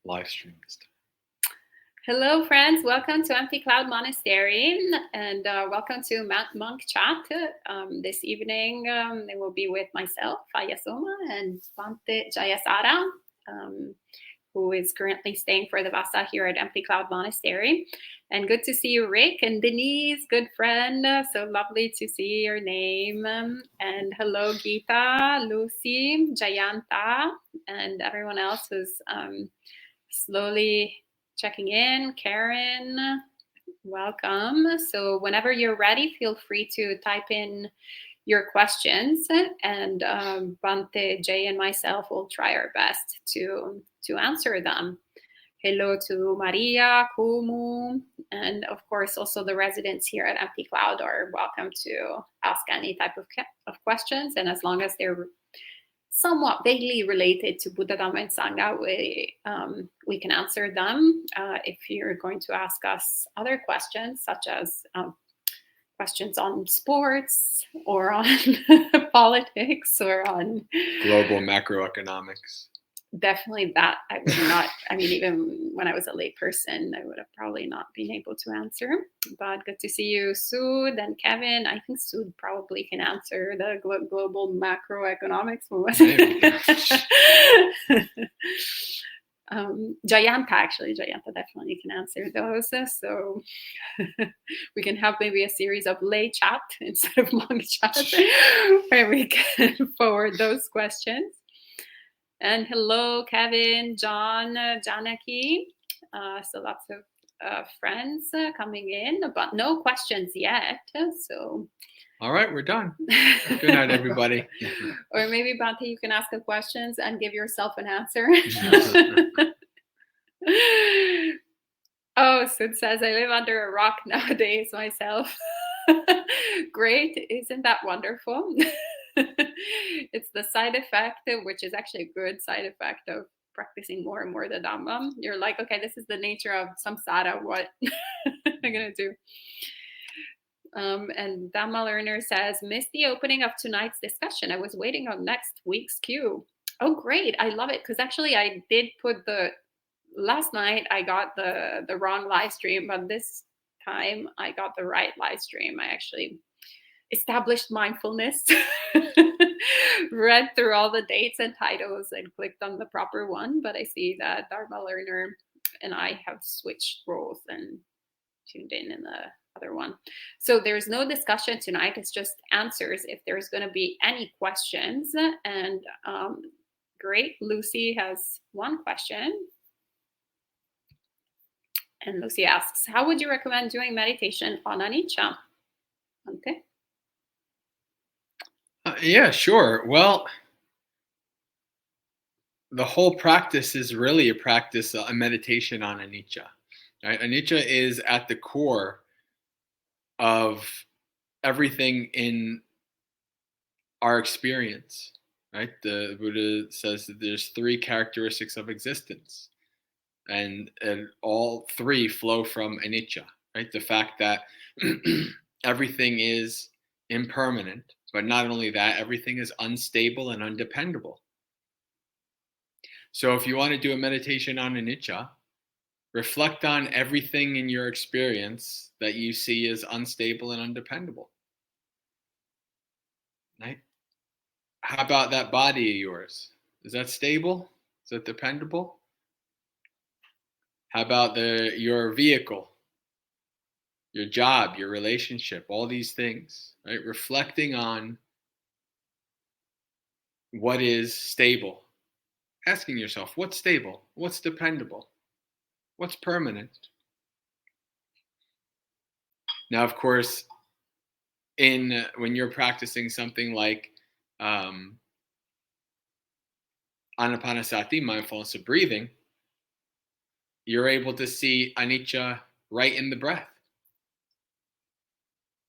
live stream this time. Hello, friends. Welcome to Empty Cloud Monastery, and welcome to Monk Chat. This evening, it will be with myself, Faya Soma, and Bhante Jayasara, who is currently staying for the Vasa here at Empty Cloud Monastery. And good to see you, Rick and Denise, good friend. So lovely to see your name. And hello, Geeta, Lucy, Jayanta, and everyone else who's slowly checking in. Karen, welcome. So whenever you're ready, feel free to type in your questions, and Bhante, Jay, and myself will try our best to answer them. Hello to Maria, Kumu, and of course also the residents here at Empty Cloud are welcome to ask any type of questions, and as long as they're somewhat vaguely related to Buddha, Dhamma, and Sangha, we can answer them. If you're going to ask us other questions, such as questions on sports or on politics or on global macroeconomics, definitely that I would not, I mean, even when I was a lay person, I would have probably not been able to answer. But good to see you, Sud and Kevin. I think Sud probably can answer the global macroeconomics. Jayanta definitely can answer those. So we can have maybe a series of lay chat instead of long chat where we can forward those questions. And hello, Kevin, John, Janaki. So lots of friends coming in, but no questions yet. So. All right, we're done. Good night, everybody. Or maybe, Bhante, you can ask the questions and give yourself an answer. Oh, Sid says, I live under a rock nowadays myself. Great. Isn't that wonderful? It's the side effect, which is actually a good side effect of practicing more and more the Dhamma. You're like, okay, this is the nature of samsara. What am I going to do? And Dhamma Learner says, missed the opening of tonight's discussion. I was waiting on next week's queue. Oh, great. I love it. Because actually I did put last night I got the wrong live stream, but this time I got the right live stream. I actually established mindfulness, read through all the dates and titles and clicked on the proper one. But I see that Dharma Learner and I have switched roles and tuned in the other one. So there's no discussion tonight. It's just answers if there's going to be any questions. And great, Lucy has one question. And Lucy asks, how would you recommend doing meditation on anicca? Okay. Yeah, sure. Well, the whole practice is really a practice, a meditation on anicca. Right? Anicca is at the core of everything in our experience. Right? The Buddha says that there's 3 characteristics of existence, and all 3 flow from anicca. Right? The fact that everything is impermanent, but not only that, everything is unstable and undependable. So if you want to do a meditation on anicca, reflect on everything in your experience that you see as unstable and undependable. Right? How about that body of yours? Is that stable? Is that dependable? How about your vehicle, your job, your relationship, all these things, right? Reflecting on what is stable. Asking yourself, what's stable? What's dependable? What's permanent? Now, of course, when you're practicing something like Anapanasati, mindfulness of breathing, you're able to see anicca right in the breath.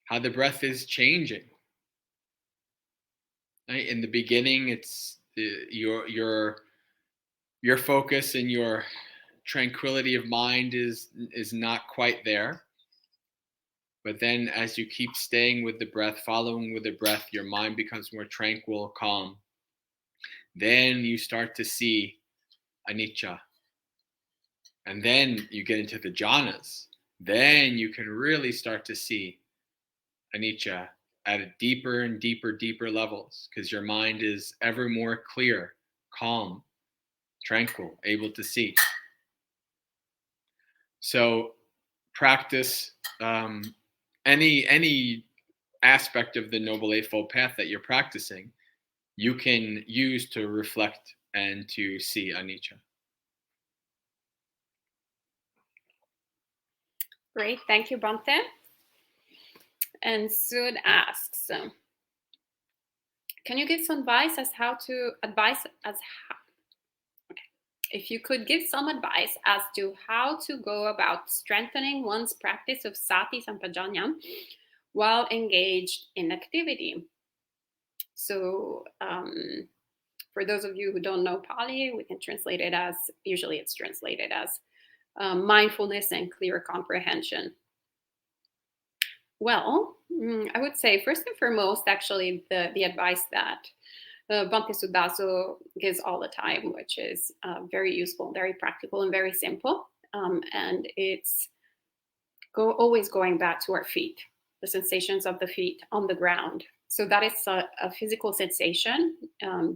How the breath is changing. Right? In the beginning, it's your focus and your tranquility of mind is not quite there. But then as you keep staying with the breath, following with the breath, your mind becomes more tranquil, calm. Then you start to see anicca And then you get into the jhanas. Then you can really start to see anicca at a deeper and deeper levels, because your mind is ever more clear, calm, tranquil, able to see. So practice any aspect of the Noble Eightfold Path that you're practicing, you can use to reflect and to see anicca. Great, thank you, Bante. And Sud asks, can you give some advice if you could give some advice as to how to go about strengthening one's practice of sati sampajanya while engaged in activity. So for those of you who don't know Pali, we can translate it as, usually it's translated as mindfulness and clear comprehension. Well, I would say first and foremost, actually, the advice that Bhante Sudaso gives all the time, which is very useful, very practical, and very simple. And it's always going back to our feet, the sensations of the feet on the ground. So that is a physical sensation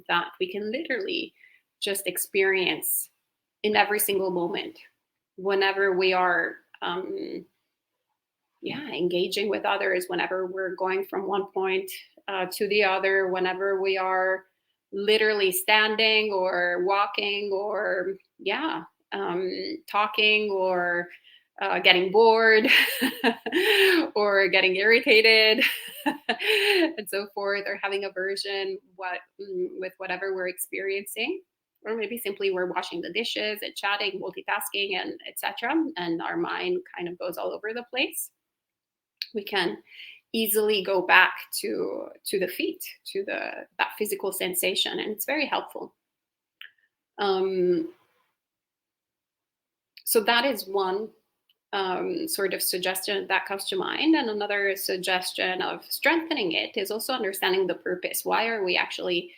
that we can literally just experience in every single moment, whenever we are engaging with others, whenever we're going from one point to the other, whenever we are literally standing or walking or talking or getting bored or getting irritated and so forth, or having aversion with whatever we're experiencing, or maybe simply we're washing the dishes and chatting, multitasking, and etc., and our mind kind of goes all over the place. We can easily go back to the feet, to that physical sensation, and it's very helpful. So that is one sort of suggestion that comes to mind. And another suggestion of strengthening it is also understanding the purpose. Why are we actually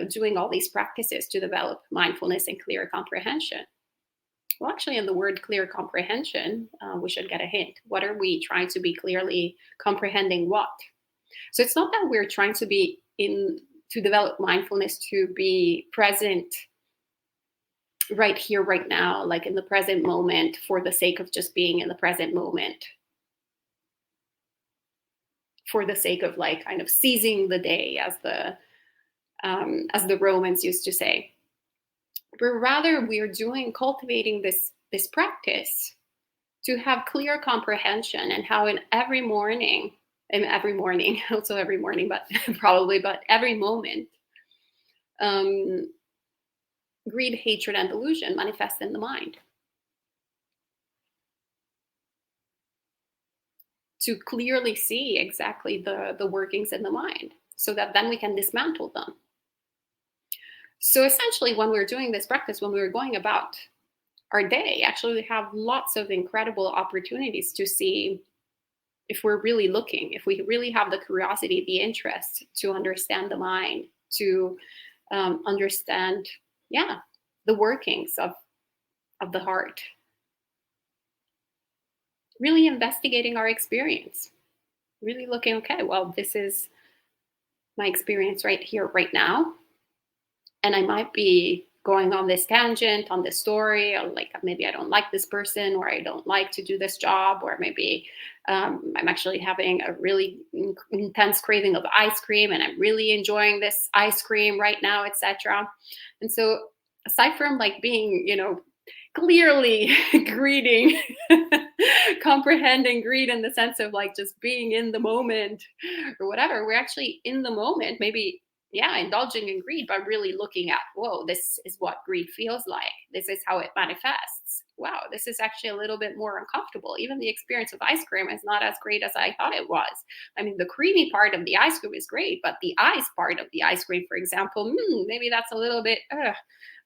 doing all these practices to develop mindfulness and clear comprehension? Well, actually, in the word clear comprehension, we should get a hint. What are we trying to be clearly comprehending what? So it's not that we're trying to develop mindfulness to be present right here, right now, like in the present moment, for the sake of just being in the present moment, for the sake of like kind of seizing the day, as the Romans used to say. But rather, we are cultivating this practice to have clear comprehension, and how in every morning, also every morning, but every moment, greed, hatred, and delusion manifest in the mind. To clearly see exactly the workings in the mind, so that then we can dismantle them. So essentially, when we're doing this practice, when we're going about our day, actually we have lots of incredible opportunities to see if we're really looking, if we really have the curiosity, the interest to understand the mind, to understand, the workings of the heart. Really investigating our experience. Really looking, okay, well, this is my experience right here, right now. And I might be going on this tangent, on this story, or like maybe I don't like this person, or I don't like to do this job, or maybe I'm actually having a really intense craving of ice cream and I'm really enjoying this ice cream right now, etc. And so aside from like being, clearly greeting, comprehending greed in the sense of like just being in the moment or whatever, we're actually in the moment, maybe indulging in greed, but really looking at, whoa, this is what greed feels like. This is how it manifests. Wow, this is actually a little bit more uncomfortable. Even the experience of ice cream is not as great as I thought it was. I mean, the creamy part of the ice cream is great, but the ice part of the ice cream, for example, maybe that's a little bit,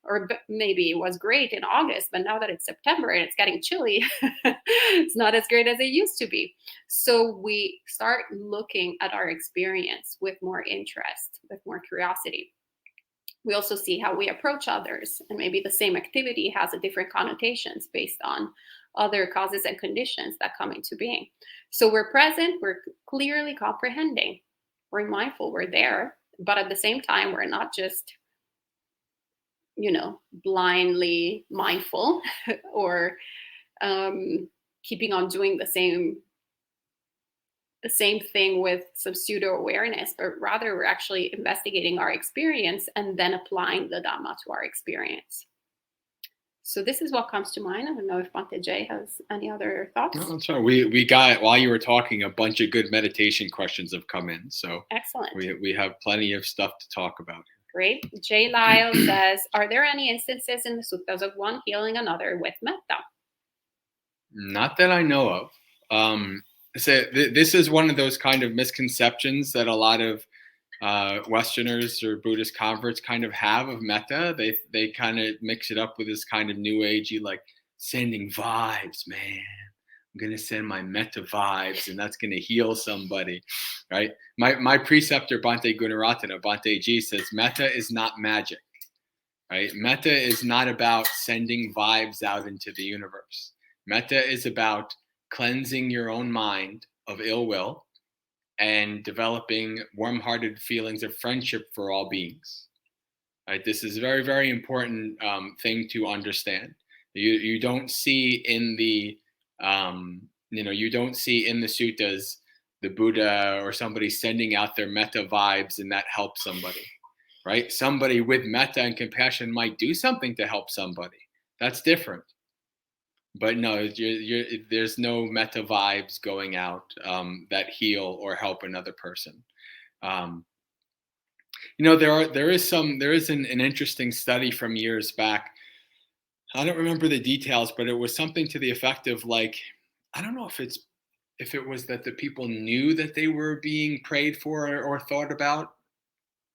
or maybe it was great in August, but now that it's September and it's getting chilly, it's not as great as it used to be. So we start looking at our experience with more interest, with more curiosity. we also see how we approach others, and maybe the same activity has a different connotations based on other causes and conditions that come into being. So we're present, we're clearly comprehending, we're mindful, we're there, but at the same time, we're not just, blindly mindful or keeping on doing the same thing with some pseudo awareness, but rather we're actually investigating our experience and then applying the Dhamma to our experience. So this is what comes to mind. I don't know if Bhante Jay has any other thoughts. No, that's right. We got, while you were talking, a bunch of good meditation questions have come in. So excellent. We have plenty of stuff to talk about. Great. Jay Lyle says, are there any instances in the suttas of one healing another with metta? Not that I know of. So this is one of those kind of misconceptions that a lot of Westerners or Buddhist converts kind of have of metta. They kind of mix it up with this kind of new agey, like sending vibes, man. I'm going to send my metta vibes and that's going to heal somebody, right? My preceptor, Bhante Gunaratana, Bhante G, says metta is not magic, right? Metta is not about sending vibes out into the universe. Metta is about cleansing your own mind of ill will and developing warm-hearted feelings of friendship for all beings. Right? This is a very, very important thing to understand. You don't see in the you don't see in the suttas the Buddha or somebody sending out their metta vibes and that helps somebody, right? Somebody with metta and compassion might do something to help somebody. That's different. But no, there's no metta vibes going out that heal or help another person. There is an interesting study from years back. I don't remember the details, but it was something to the effect of, like, I don't know if it was that the people knew that they were being prayed for or thought about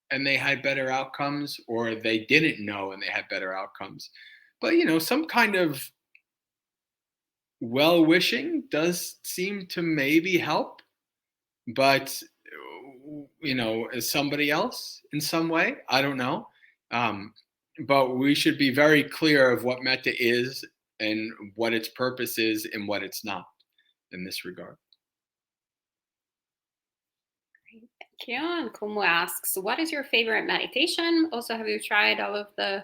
and they had better outcomes, or they didn't know and they had better outcomes. But some kind of well-wishing does seem to maybe help, but as somebody else in some way, I don't know. But we should be very clear of what metta is and what its purpose is and what it's not in this regard. Great, thank you. And Kumu asks, what is your favorite meditation? Also, have you tried all of the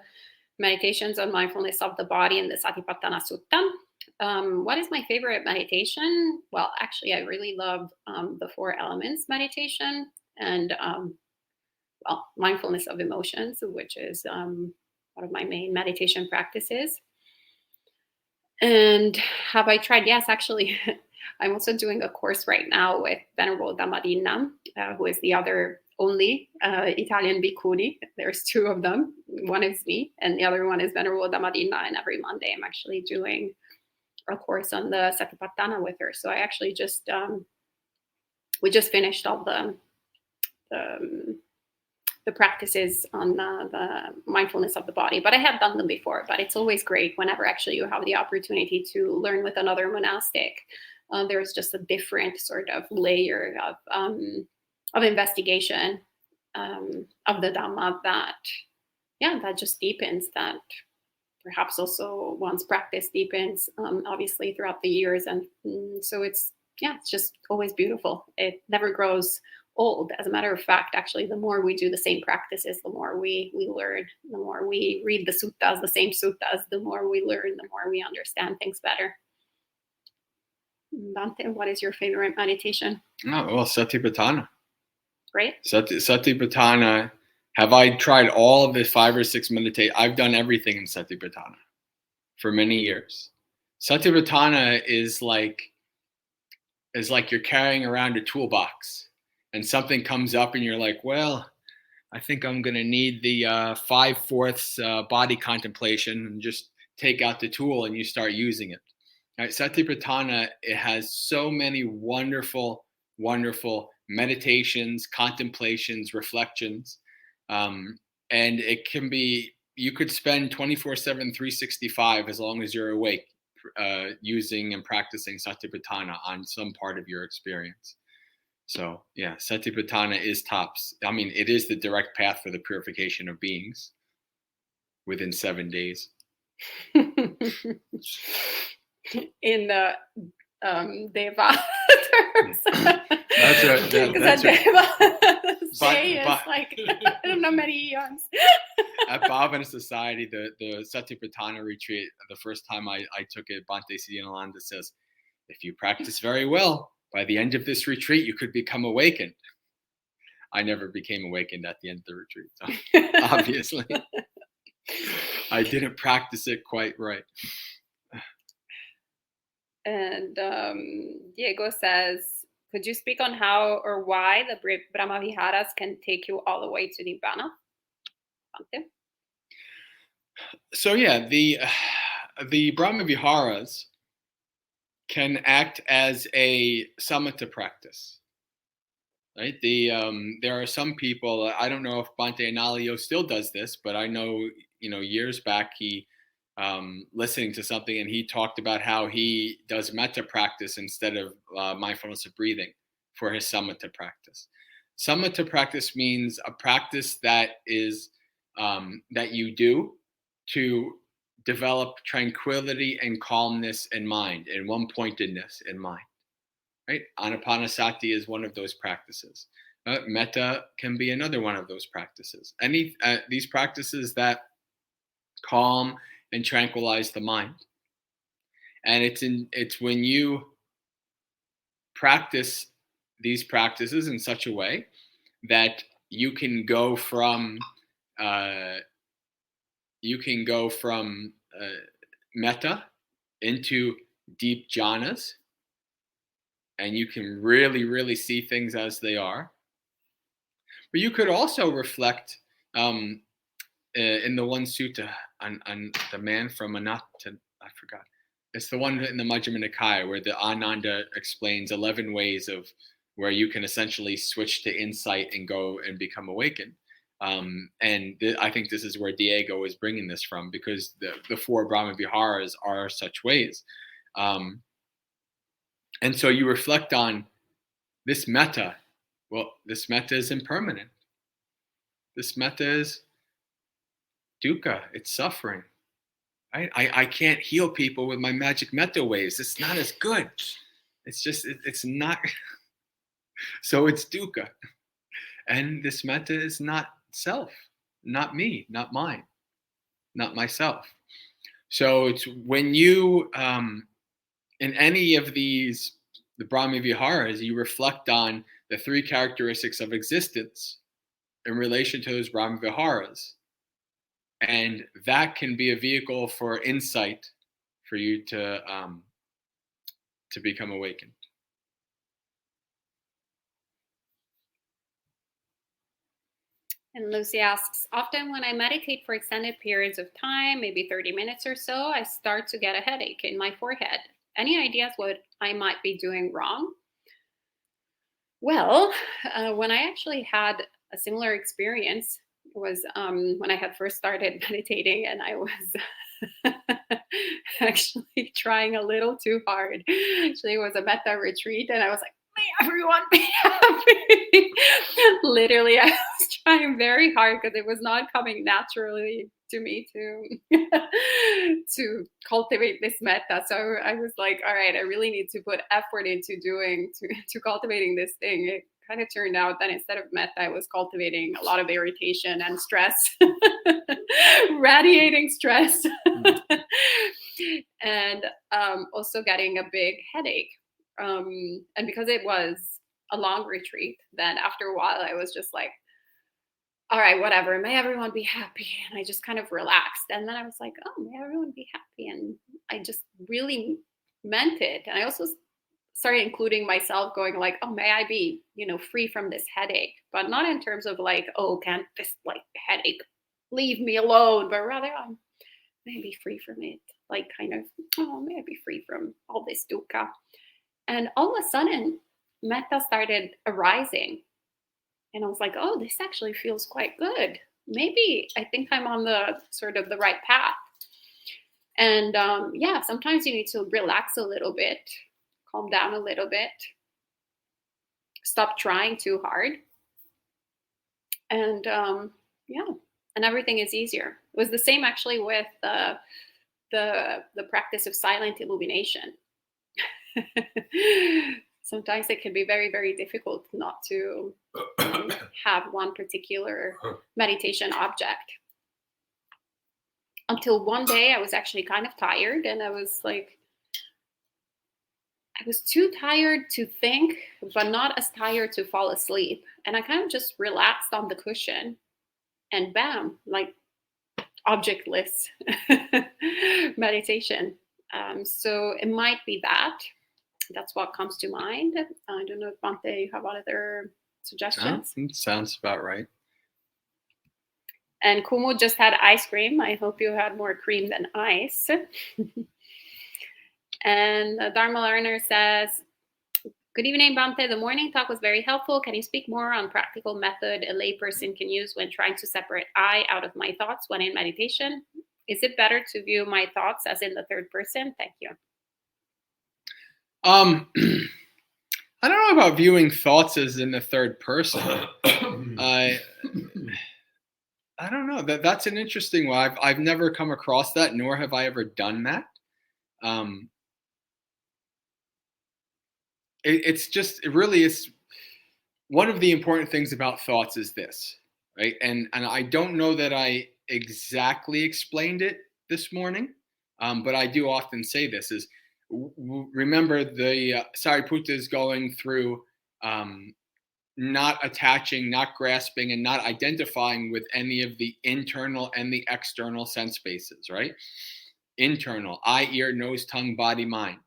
meditations on mindfulness of the body in the Satipatthana Sutta? What is my favorite meditation? Well, actually, I really love the Four Elements meditation and mindfulness of emotions, which is one of my main meditation practices. And have I tried? Yes, actually, I'm also doing a course right now with Venerable Dhammadinna, who is the other only Italian bhikkhuni. There's two of them. One is me, and the other one is Venerable Dhammadinna. And every Monday, I'm actually doing a course on the Satipatthana with her. So I actually just we just finished all the practices on the mindfulness of the body, but I have done them before. But it's always great whenever actually you have the opportunity to learn with another monastic. There's just a different sort of layer of investigation of the Dhamma that just deepens, that perhaps also one's practice deepens, obviously throughout the years. And so it's just always beautiful. It never grows old. As a matter of fact, actually, the more we do the same practices, the more we learn, the more we read the suttas, the same suttas, the more we learn, the more we understand things better. Bhante, what is your favorite meditation? Satipatthana. Great. Satipatthana. Have I tried all of the 5 or 6 meditations? I've done everything in Satipatthana for many years. Satipatthana is like you're carrying around a toolbox and something comes up and you're like, well, I think I'm going to need the 5/4 body contemplation, and just take out the tool and you start using it. Right? Satipatthana, it has so many wonderful, wonderful meditations, contemplations, reflections. And it can be, you could spend 24/7, 365 as long as you're awake, using and practicing Satipatthana on some part of your experience. So yeah, Satipatthana is tops. I mean, it is the direct path for the purification of beings. within 7 days. In the Deva terms. That's right. Because Deva say but- is like, I don't know, many eons. At Bhavana Society, the Satipatthana retreat, the first time I took it, Bhante Siddhananda says, if you practice very well, by the end of this retreat, you could become awakened. I never became awakened at the end of the retreat, so obviously I didn't practice it quite right. And Diego says, could you speak on how or why the Brahma Viharas can take you all the way to Nibbana? Bhante? So yeah, the Brahma Viharas can act as a samatha practice, right? There are some people, I don't know if Bhante Analayo still does this, but I know, years back he listening to something and he talked about how he does metta practice instead of mindfulness of breathing for his samatha practice. Samatha practice means a practice that is that you do to develop tranquility and calmness in mind and one-pointedness in mind, right? Anapanasati is one of those practices. Metta can be another one of those practices. These practices that calm and tranquilize the mind. And it's when you practice these practices in such a way that you can go from metta into deep jhanas, and you can really, really see things as they are. But you could also reflect in the one sutta on the man from Anatta, I forgot. It's the one in the Majjhima Nikaya where the Ananda explains 11 ways of where you can essentially switch to insight and go and become awakened. I think this is where Diego is bringing this from, because the 4 Brahma Viharas are such ways. And so you reflect on this metta. Well, this metta is impermanent. This metta is dukkha. It's suffering. I can't heal people with my magic metta waves. It's not as good. It's just, it's not. So it's dukkha. And this metta is not self, not me, not mine, not myself. So it's when you, in any of these, the Brahma Viharas, you reflect on the 3 characteristics of existence in relation to those Brahma Viharas. And that can be a vehicle for insight for you to become awakened. And Lucy asks, often when I meditate for extended periods of time, maybe 30 minutes or so, I start to get a headache in my forehead. Any ideas what I might be doing wrong? Well, when I actually had a similar experience, it was when I had first started meditating, and I was actually trying a little too hard. Actually, it was a metta retreat, and I was like, may everyone be happy. Literally, I was trying very hard because it was not coming naturally to me to cultivate this metta. So I was like, all right, I really need to put effort into to cultivating this thing. It kind of turned out that instead of metta, I was cultivating a lot of irritation and stress, radiating stress, and also getting a big headache. And because it was a long retreat, then after a while, I was just like, all right, whatever, may everyone be happy. And I just kind of relaxed. And then I was like, oh, may everyone be happy. And I just really meant it. And I also started including myself, going like, oh, may I be, free from this headache, but not in terms of like, oh, can't this like headache leave me alone, but rather I'm maybe free from it. Like kind of, oh, may I be free from all this dukkha. And all of a sudden, metta started arising. And I was like, oh, this actually feels quite good. Maybe I think I'm on the sort of the right path. And sometimes you need to relax a little bit, calm down a little bit, stop trying too hard. And and everything is easier. It was the same actually with the practice of silent illumination. Sometimes it can be very, very difficult not to have one particular meditation object. Until one day I was actually kind of tired, and I was too tired to think, but not as tired to fall asleep. And I kind of just relaxed on the cushion, and bam, like objectless meditation. So it might be that. That's what comes to mind. I don't know if Bante, you have other suggestions? Sounds about right. And Kumu just had ice cream. I hope you had more cream than ice. And Dharma Learner says, good evening, Bante. The morning talk was very helpful. Can you speak more on practical method a layperson can use when trying to separate I out of my thoughts when in meditation? Is it better to view my thoughts as in the third person? Thank you. I don't know about viewing thoughts as in the third person. I don't know. That's an interesting one. I've never come across that, nor have I ever done that. It really is one of the important things about thoughts is this, right? And I don't know that I exactly explained it this morning, but I do often say this is, remember the Sariputta is going through not attaching, not grasping, and not identifying with any of the internal and the external sense bases, right? Internal, eye, ear, nose, tongue, body, mind.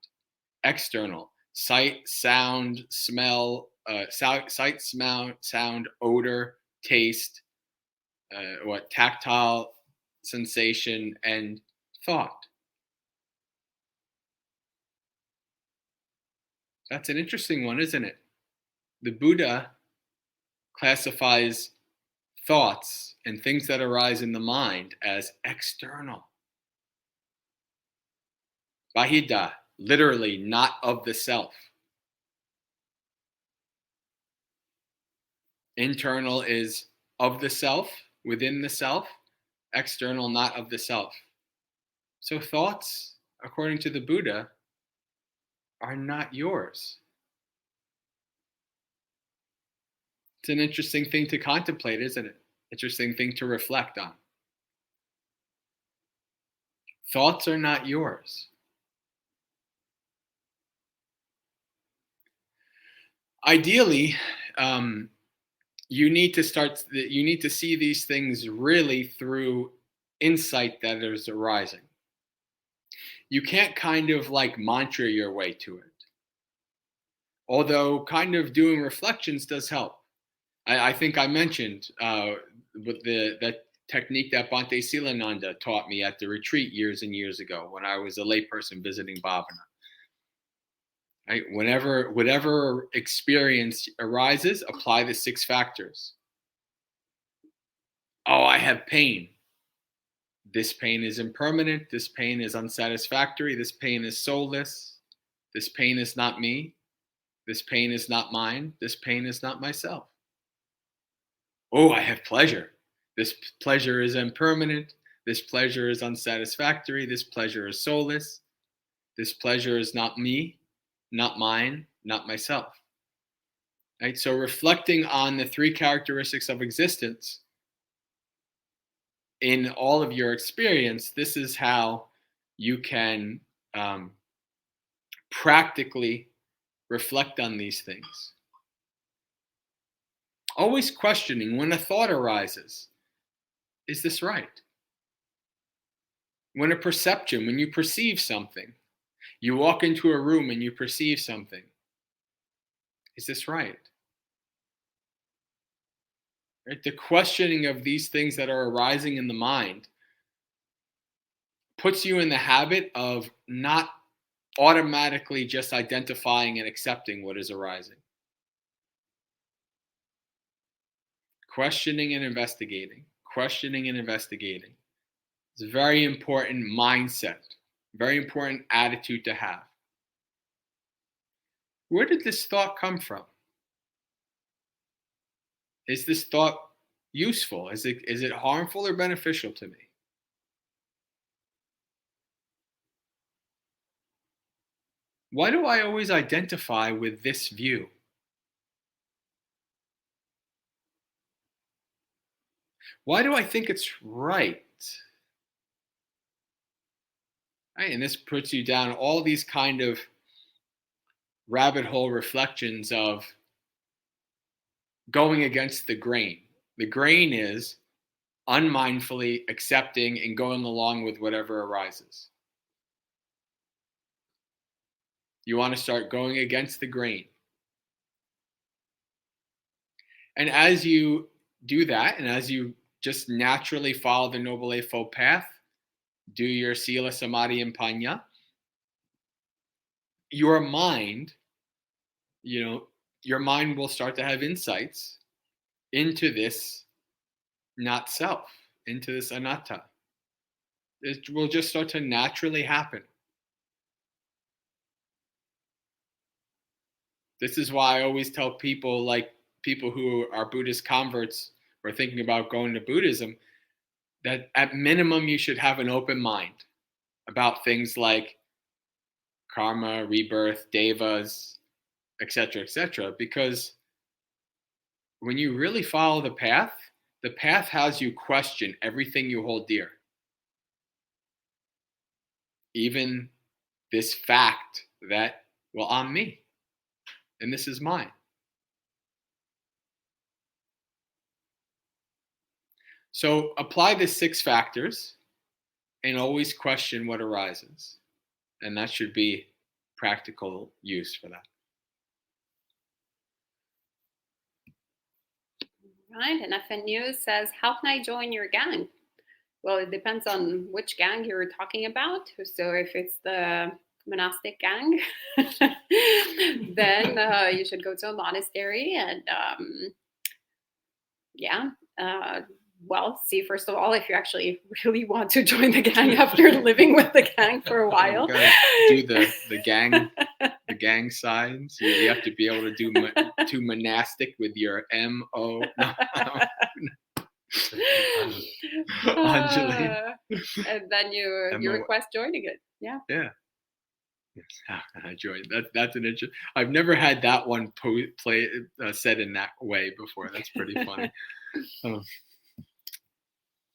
External, sight, sound, smell, sight, smell, sound, odor, taste, tactile sensation, and thought. That's an interesting one, isn't it? The Buddha classifies thoughts and things that arise in the mind as external. Bahida, literally not of the self. Internal is of the self, within the self. External, not of the self. So thoughts, according to the Buddha, are not yours. It's an interesting thing to contemplate, isn't it? Interesting thing to reflect on. Thoughts are not yours. Ideally, you need to see these things really through insight that is arising. You can't kind of like mantra your way to it. Although kind of doing reflections does help. I think I mentioned with the technique that Bhante Silananda taught me at the retreat years and years ago when I was a layperson visiting Bhavana. Right? Whatever experience arises, apply the 6 factors. Oh, I have pain. This pain is impermanent. This pain is unsatisfactory. This pain is soulless. This pain is not me. This pain is not mine. This pain is not myself. Oh, I have pleasure. This pleasure is impermanent. This pleasure is unsatisfactory. This pleasure is soulless. This pleasure is not me, not mine, not myself. Right? So reflecting on the 3 characteristics of existence in all of your experience, this is how you can practically reflect on these things. Always questioning when a thought arises, is this right? When a perception, when you perceive something, you walk into a room and you perceive something, is this right? Right? The questioning of these things that are arising in the mind puts you in the habit of not automatically just identifying and accepting what is arising. Questioning and investigating. Questioning and investigating. It's a very important mindset, very important attitude to have. Where did this thought come from? Is this thought useful? Is it harmful or beneficial to me? Why do I always identify with this view? Why do I think it's right? Right? And this puts you down all these kind of rabbit hole reflections of going against the grain. The grain is unmindfully accepting and going along with whatever arises. You want to start going against the grain. And as you do that, and as you just naturally follow the Noble Eightfold Path, do your Sila, Samadhi, and Panya, your mind, your mind will start to have insights into this not self, into this anatta. It will just start to naturally happen. This is why I always tell people, like people who are Buddhist converts or thinking about going to Buddhism, that at minimum you should have an open mind about things like karma, rebirth, devas, etc., because when you really follow the path has you question everything you hold dear. Even this fact that, well, I'm me, and this is mine. So apply the 6 factors and always question what arises. And that should be practical use for that. Right. And FNU says, how can I join your gang? Well, it depends on which gang you're talking about. So if it's the monastic gang, then you should go to a monastery and well, see, first of all, if you actually really want to join the gang after living with the gang for a while. Do the gang signs. You have to be able to do to monastic with your M-O. Anjali. And then you request joining it. Yeah. Yeah. I joined. That's an interesting. I've never had that one said in that way before. That's pretty funny.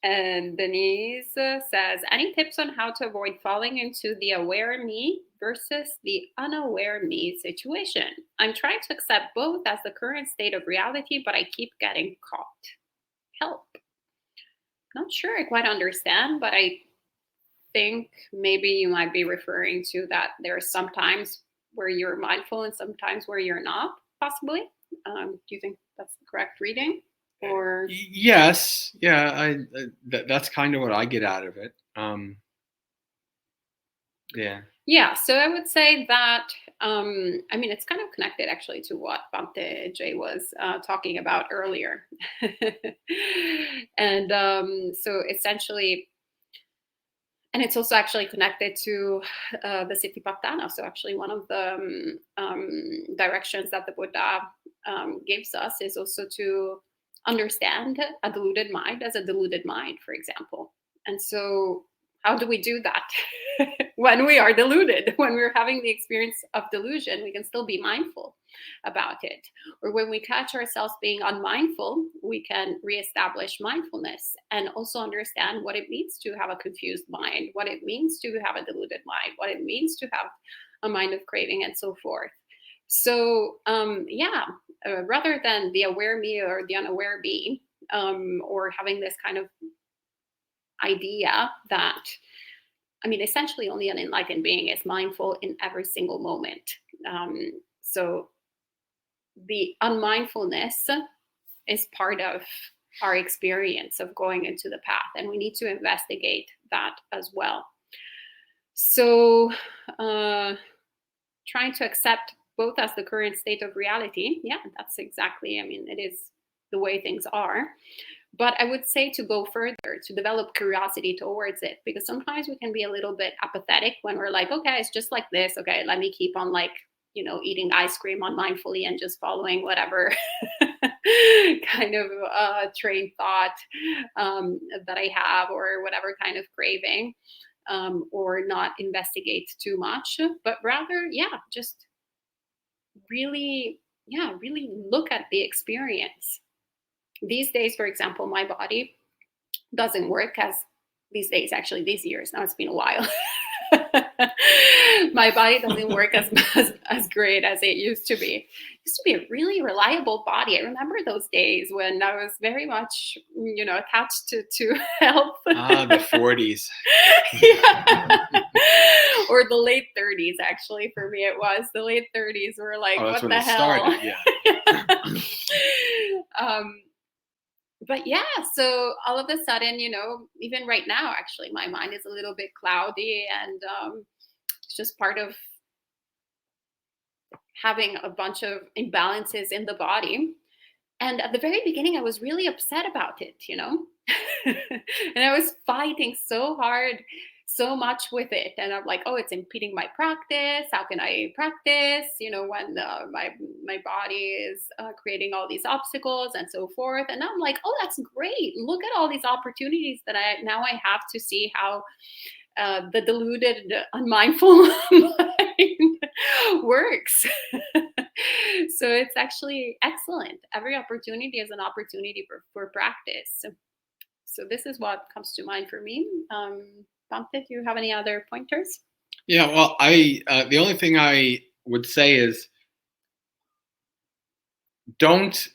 And Denise says, any tips on how to avoid falling into the aware me versus the unaware me situation? I'm trying to accept both as the current state of reality, but I keep getting caught. Help. Not sure I quite understand, but I think maybe you might be referring to that there are some times where you're mindful and sometimes where you're not, possibly. Do you think that's the correct reading? Or yes, yeah, that's kind of what I get out of it. Yeah, so I would say that it's kind of connected actually to what Bhante Jay was talking about earlier. And so essentially, and it's also actually connected to the Satipatthana. So actually one of the directions that the Buddha gives us is also to understand a deluded mind as a deluded mind, for example. And so how do we do that? When we are deluded, when we're having the experience of delusion, we can still be mindful about it. Or when we catch ourselves being unmindful, we can reestablish mindfulness and also understand what it means to have a confused mind, what it means to have a deluded mind, what it means to have a mind of craving, and so forth. So rather than the aware me or the unaware me, or having this kind of idea that, essentially only an enlightened being is mindful in every single moment. So the unmindfulness is part of our experience of going into the path, and we need to investigate that as well. So trying to accept both as the current state of reality, that's exactly, it is the way things are. But I would say to go further, to develop curiosity towards it, because sometimes we can be a little bit apathetic when we're like, okay, it's just like this. Okay, let me keep on eating ice cream unmindfully and just following whatever kind of train thought that I have, or whatever kind of craving, or not investigate too much, but rather, yeah, just really, yeah, really look at the experience. These days, for example, my body doesn't work as these days, actually, these years. Now it's been a while. My body doesn't work as great as it used to be. It used to be a really reliable body. I remember those days when I was very much, attached to health. The 40s. Yeah. Or the late 30s, actually. For me, it was the late 30s were like, Oh, that's what when the it hell? started. Yeah. But yeah, so all of a sudden, even right now, actually, my mind is a little bit cloudy, and it's just part of having a bunch of imbalances in the body. And at the very beginning, I was really upset about it, and I was fighting so hard, so much with it. And I'm like, oh, it's impeding my practice. How can I practice? When my body is creating all these obstacles and so forth. And I'm like, oh, that's great. Look at all these opportunities that I have to see how the deluded, unmindful mind works. So it's actually excellent. Every opportunity is an opportunity for practice. So this is what comes to mind for me. Bante, do you have any other pointers? Yeah, well, the only thing I would say is don't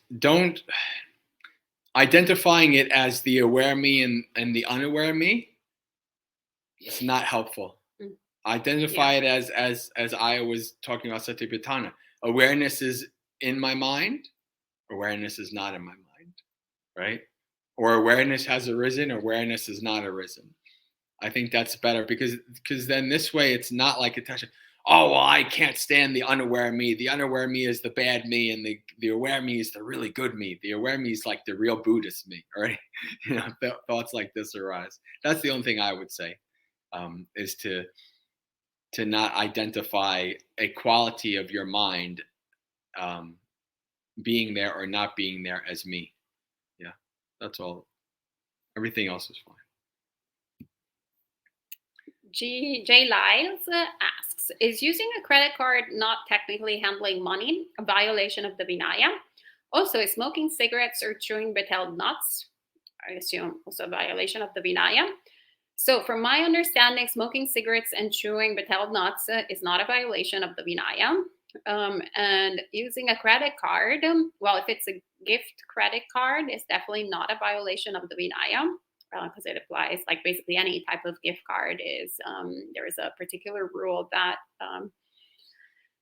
identifying it as the aware me and the unaware me. It's not helpful. Mm. Identify it as I was talking about Satipatthana. Awareness is in my mind. Awareness is not in my mind, right? Or awareness has arisen. Awareness is not arisen. I think that's better because then this way it's not like attention. Oh, well, I can't stand the unaware me. The unaware me is the bad me, and the aware me is the really good me. The aware me is like the real Buddhist me, right? Thoughts like this arise. That's the only thing I would say, is to not identify a quality of your mind being there or not being there as me. Yeah, that's all. Everything else is fine. J. Lyles asks, is using a credit card not technically handling money a violation of the Vinaya? Also, is smoking cigarettes or chewing betel nuts, I assume, also a violation of the Vinaya? So from my understanding, smoking cigarettes and chewing betel nuts is not a violation of the Vinaya. And using a credit card, well, if it's a gift credit card, it's definitely not a violation of the Vinaya, because it applies like basically any type of gift card is, there is a particular rule that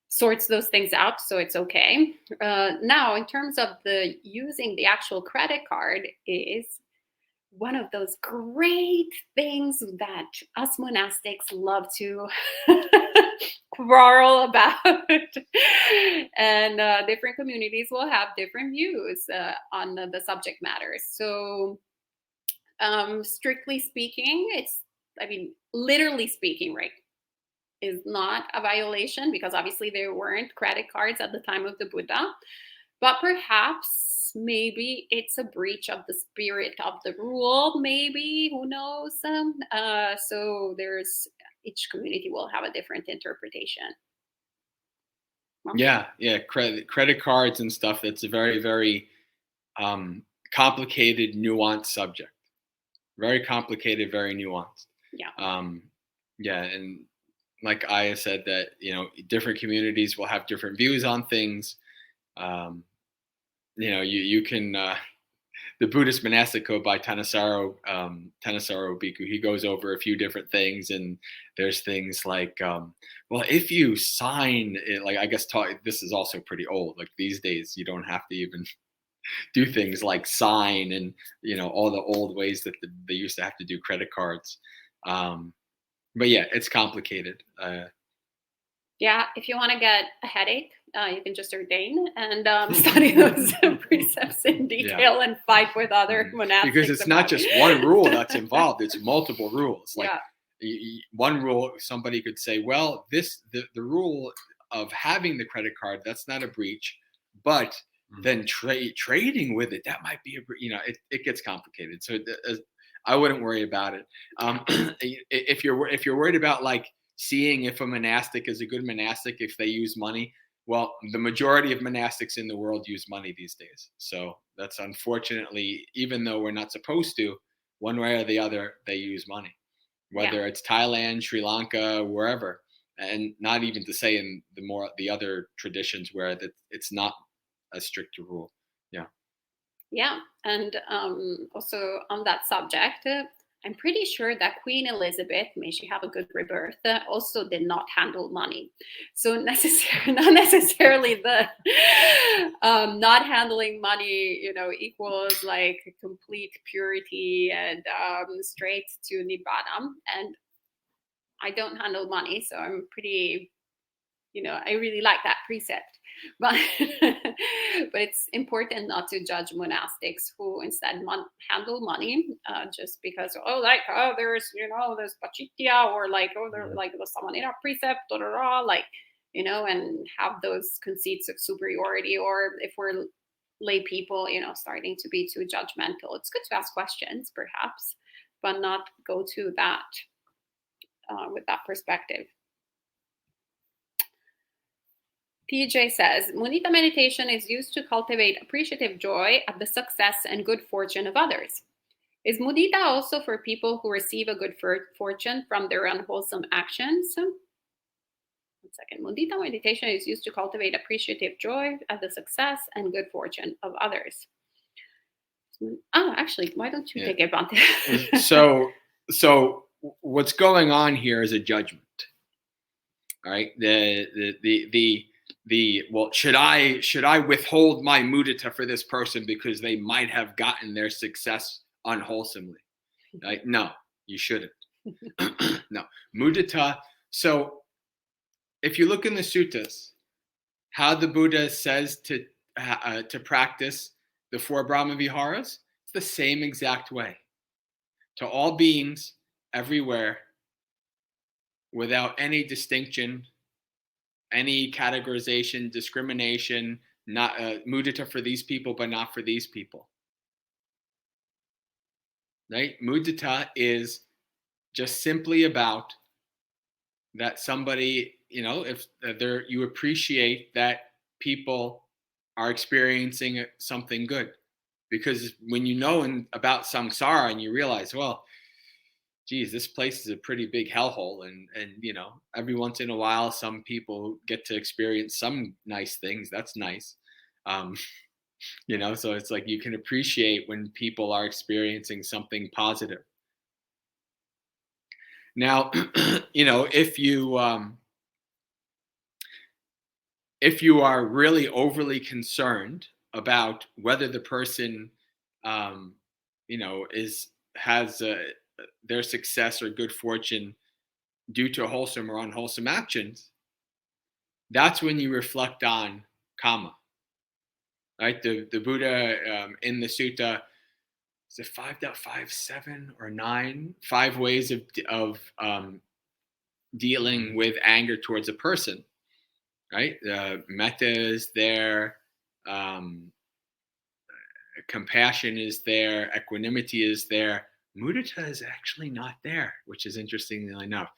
sorts those things out, so it's okay. Now, in terms of the using the actual credit card is one of those great things that us monastics love to quarrel about. And different communities will have different views on the subject matter. So strictly speaking, literally speaking, right, is not a violation, because obviously there weren't credit cards at the time of the Buddha. But perhaps maybe it's a breach of the spirit of the rule, maybe, who knows? So each community will have a different interpretation. Yeah, credit cards and stuff. That's a very, very complicated, nuanced subject. Very complicated, very nuanced. Yeah. And like Aya said, that different communities will have different views on things. You can the Buddhist Monastic Code by Thanissaro Bhikkhu, he goes over a few different things, and there's things like, well, if you sign it, like, I guess this is also pretty old. Like these days, you don't have to even do things like sign and all the old ways that they used to have to do credit cards. But yeah, it's complicated. Yeah, if you want to get a headache, you can just ordain and study those precepts in detail and fight with other monastics. Because it's not just one rule that's involved; it's multiple rules. Like one rule, somebody could say, "Well, the rule of having the credit card, that's not a breach, but then trading with it, that might be it gets complicated. So I wouldn't worry about it. If you're worried about like seeing if a monastic is a good monastic if they use money, well, the majority of monastics in the world use money these days. So that's unfortunately, even though we're not supposed to, one way or the other, they use money, whether it's Thailand, Sri Lanka, wherever. And not even to say in the other traditions where that it's not a strict rule. Yeah, and also on that subject, I'm pretty sure that Queen Elizabeth, may she have a good rebirth, also did not handle money. So not necessarily the not handling money, equals like complete purity and straight to Nibbana. And I don't handle money, so I'm pretty, I really like that precept. But but it's important not to judge monastics who instead handle money just because there's there's pachitya, or they're like the samanera precept, and have those conceits of superiority, or if we're lay people starting to be too judgmental. It's good to ask questions perhaps, but not go to that with that perspective. PJ says, Mudita meditation is used to cultivate appreciative joy at the success and good fortune of others. Is mudita also for people who receive a good fortune from their unwholesome actions? 1 second. Mudita meditation is used to cultivate appreciative joy at the success and good fortune of others. Oh, actually, why don't you take it, Bhante? So what's going on here is a judgment. All right. Well, should I withhold my mudita for this person because they might have gotten their success unwholesomely? Right? No, you shouldn't. No, mudita. So if you look in the suttas, how the Buddha says to practice the 4 Brahma Viharas, it's the same exact way. To all beings, everywhere, without any distinction, any categorization, discrimination, not mudita for these people, but not for these people. Right? Mudita is just simply about that somebody, if you appreciate that people are experiencing something good. Because when you know about samsara and you realize, well, geez, this place is a pretty big hellhole, and every once in a while some people get to experience some nice things. That's nice. So it's like you can appreciate when people are experiencing something positive. Now, if you are really overly concerned about whether the person has their success or good fortune due to wholesome or unwholesome actions, that's when you reflect on kama. Right? The Buddha in the sutta, is it 5.57 or 9? 5 ways of dealing with anger towards a person. Right? Metta is there. Compassion is there. Equanimity is there. Mudita is actually not there, which is interestingly enough.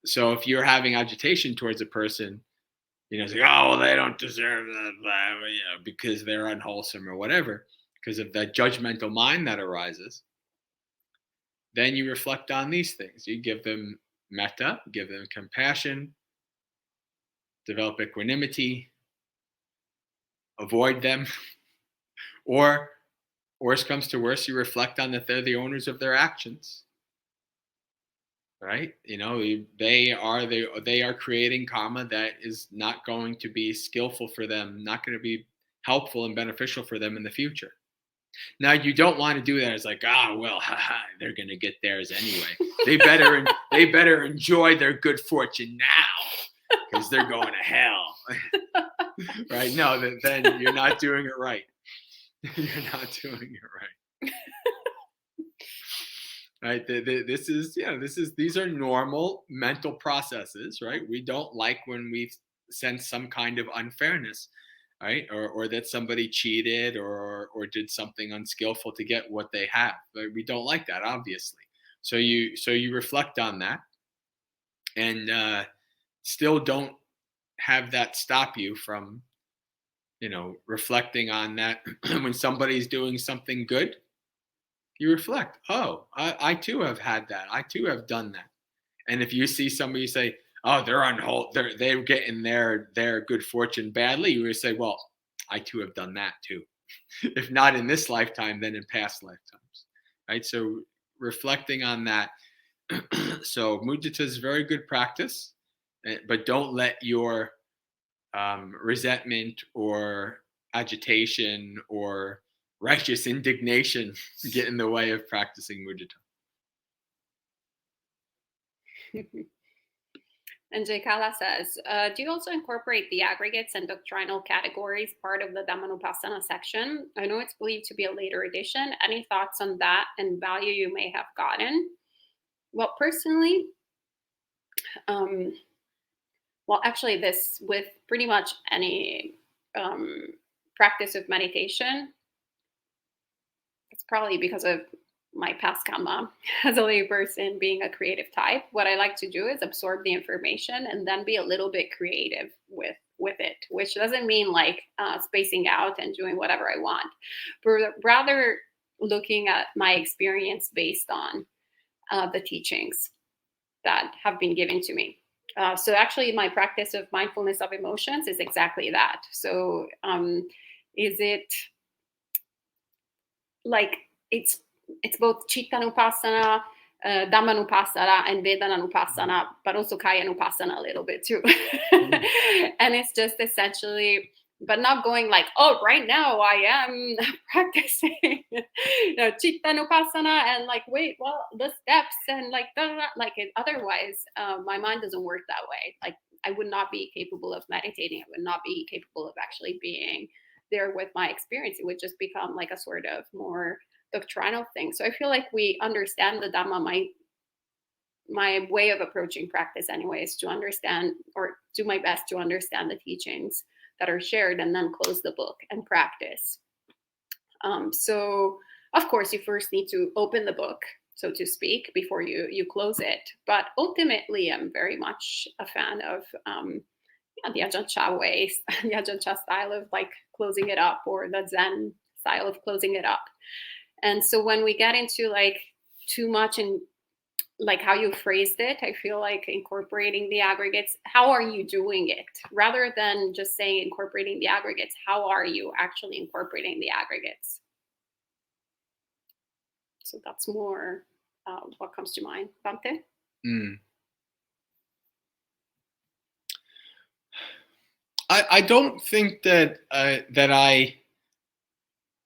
So if you're having agitation towards a person, it's like, oh, well, they don't deserve that, because they're unwholesome or whatever, because of that judgmental mind that arises, then you reflect on these things. You give them metta, give them compassion, develop equanimity, avoid them, or worst comes to worst, you reflect on that they're the owners of their actions. Right? They are creating karma that is not going to be skillful for them, not going to be helpful and beneficial for them in the future. Now, you don't want to do that. It's like, they're going to get theirs anyway. They better enjoy their good fortune now because they're going to hell. Right? No, then you're not doing it right. You're not doing it right. Right? These are normal mental processes, right? We don't like when we sense some kind of unfairness. right? Or that somebody cheated or did something unskillful to get what they have. But we don't like that, obviously. So you reflect on that, and still don't have that stop you from reflecting on that. When somebody's doing something good, you reflect, oh, I too have had that, I too have done that. And if you see somebody say, oh, they're on hold, they're getting their good fortune badly, you would say, well, I too have done that too. If not in this lifetime, then in past lifetimes, right? So reflecting on that. So mudita is very good practice, but don't let your resentment or agitation or righteous indignation get in the way of practicing mudita. And Jay Kala says, do you also incorporate the aggregates and doctrinal categories part of the Dhammanupassana section? I know it's believed to be a later edition. Any thoughts on that and value you may have gotten? Well, personally, actually, this with pretty much any practice of meditation, it's probably because of my past karma as a layperson, being a creative type. What I like to do is absorb the information and then be a little bit creative with it, which doesn't mean like spacing out and doing whatever I want, but rather looking at my experience based on the teachings that have been given to me. So actually my practice of mindfulness of emotions is exactly that. So is it like it's both Chittanupassana, Dhammanupassana, and Vedananupassana, but also Kayanupassana a little bit too. And it's just essentially, but not going like, oh, right now I am practicing Chittanupassana and like, wait, well, the steps and like, like it. Otherwise, my mind doesn't work that way. Like I would not be capable of meditating. I would not be capable of actually being there with my experience. It would just become like a sort of more doctrinal thing. So I feel like we understand the Dhamma. My way of approaching practice anyway is to understand or do my best to understand the teachings that are shared and then close the book and practice. So of course you first need to open the book, so to speak, before you close it. But ultimately I'm very much a fan of the Ajahn Chah way, the Ajahn Chah style of like closing it up, or the Zen style of closing it up. And so when we get into like too much and like how you phrased it, I feel like incorporating the aggregates, how are you doing it? Rather than just saying incorporating the aggregates, how are you actually incorporating the aggregates? So that's more what comes to mind. Bhante? I don't think that that I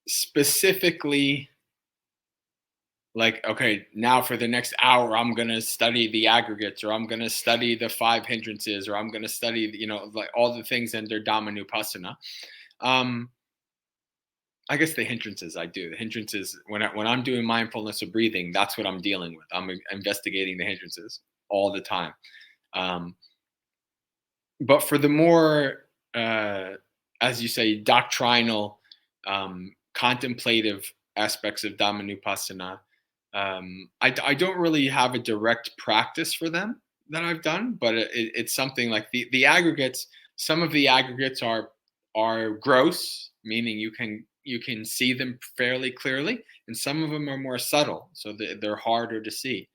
specifically like, okay, now for the next hour, I'm going to study the aggregates, or I'm going to study the 5 hindrances, or I'm going to study, like all the things under Dhammanupassana. I guess the hindrances I do. The hindrances, when I'm doing mindfulness of breathing, that's what I'm dealing with. I'm investigating the hindrances all the time. But for the more, as you say, doctrinal, contemplative aspects of Dhammanupassana, I don't really have a direct practice for them that I've done, but it's something like the aggregates. Some of the aggregates are gross, meaning you can see them fairly clearly, and some of them are more subtle, so they're harder to see.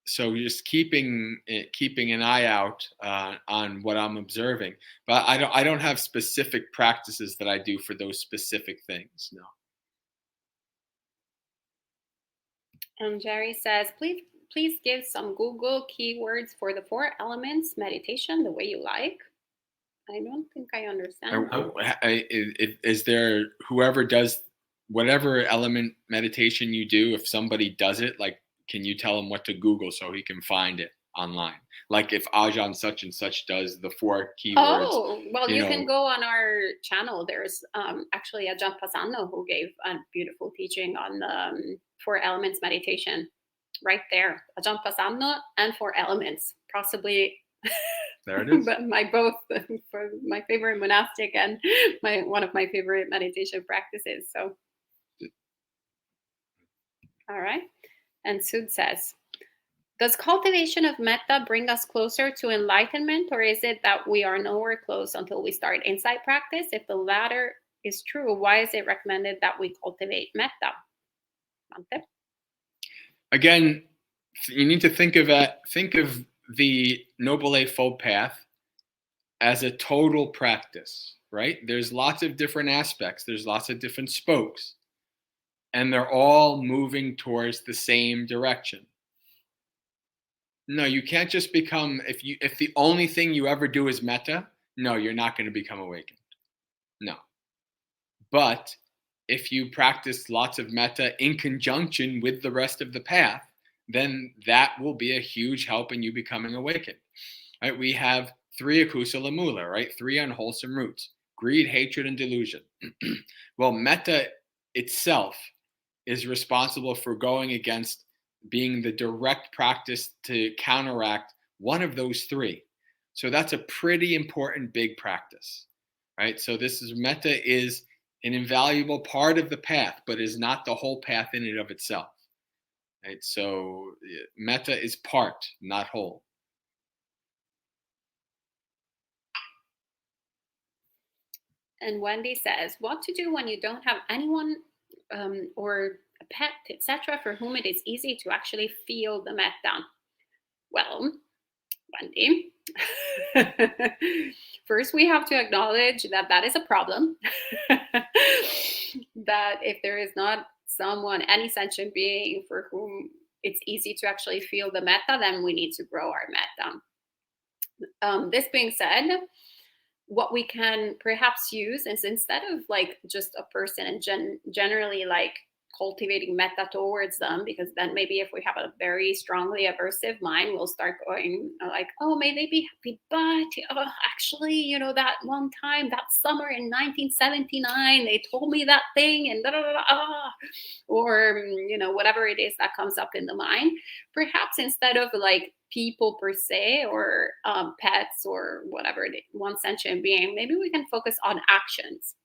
So just keeping an eye out on what I'm observing, but I don't have specific practices that I do for those specific things. No. And Jerry says, please give some Google keywords for the 4 elements meditation the way you like. I don't think I understand. Is there, whoever does whatever element meditation you do, if somebody does it, like, can you tell him what to Google so he can find it online? Like if Ajahn such and such does the 4 keywords. Oh, well, you can go on our channel. There's actually Ajahn Pasano who gave a beautiful teaching on the 4 elements meditation right there. Ajahn Pasano and 4 elements, possibly There it is. But for my favorite monastic and one of my favorite meditation practices. So, all right. And Sud says, does cultivation of metta bring us closer to enlightenment, or is it that we are nowhere close until we start insight practice? If the latter is true, why is it recommended that we cultivate metta? Bhante? Again, you need to think of the Noble Eightfold Path as a total practice, right? There's lots of different aspects. There's lots of different spokes, and they're all moving towards the same direction. No, you can't just become, if the only thing you ever do is metta, no, you're not going to become awakened. No. But if you practice lots of metta in conjunction with the rest of the path, then that will be a huge help in you becoming awakened. Right? We have 3 akusala mula, right? 3 unwholesome roots: greed, hatred, and delusion. Well, metta itself is responsible for going against, being the direct practice to counteract one of those 3. So that's a pretty important big practice, right? So metta is an invaluable part of the path, but is not the whole path in and of itself, right? So metta is part, not whole. And Wendy says, what to do when you don't have anyone or a pet, etc., for whom it is easy to actually feel the metta? Well, Wendy, first we have to acknowledge that is a problem. That if there is not someone, any sentient being for whom it's easy to actually feel the metta, then we need to grow our metta. This being said, what we can perhaps use is, instead of like just a person and generally like cultivating metta towards them, because then maybe if we have a very strongly aversive mind, we'll start going like, oh, may they be happy, but actually, that one time, that summer in 1979, they told me that thing, and or whatever it is that comes up in the mind. Perhaps instead of like people per se, or pets, or whatever it is, one sentient being, maybe we can focus on actions.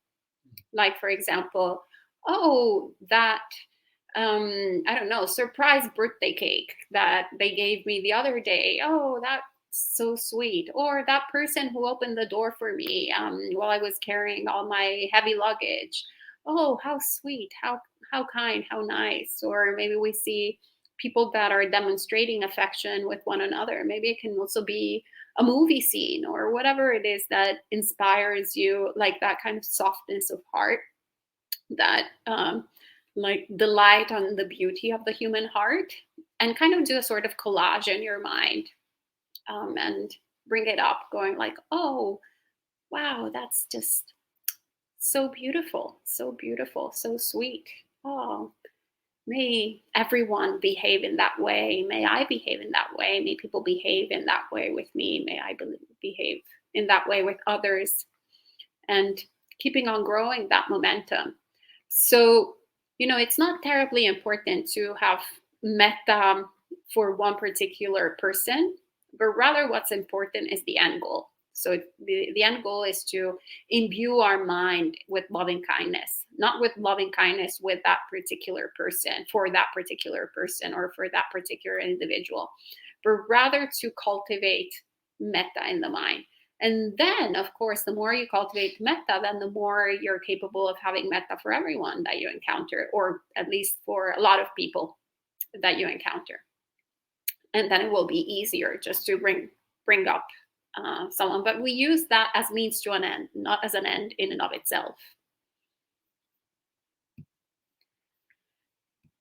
Like, for example, oh, that I don't know, surprise birthday cake that they gave me the other day. Oh, that's so sweet. Or that person who opened the door for me while I was carrying all my heavy luggage. Oh, how sweet, how kind, how nice. Or maybe we see people that are demonstrating affection with one another. Maybe it can also be a movie scene, or whatever it is that inspires you, like that kind of softness of heart, that like delight on the beauty of the human heart, and kind of do a sort of collage in your mind, and bring it up, going like, oh, wow, that's just so beautiful, so sweet. Oh, may everyone behave in that way. May I behave in that way. May people behave in that way with me. May I behave in that way with others. And keeping on growing that momentum. So, it's not terribly important to have metta for one particular person, but rather what's important is the end goal. So the end goal is to imbue our mind with loving kindness, not with loving kindness with that particular person, for that particular person, or for that particular individual, but rather to cultivate metta in the mind. And then, of course, the more you cultivate metta, then the more you're capable of having metta for everyone that you encounter, or at least for a lot of people that you encounter. And then it will be easier just to bring up someone. But we use that as means to an end, not as an end in and of itself.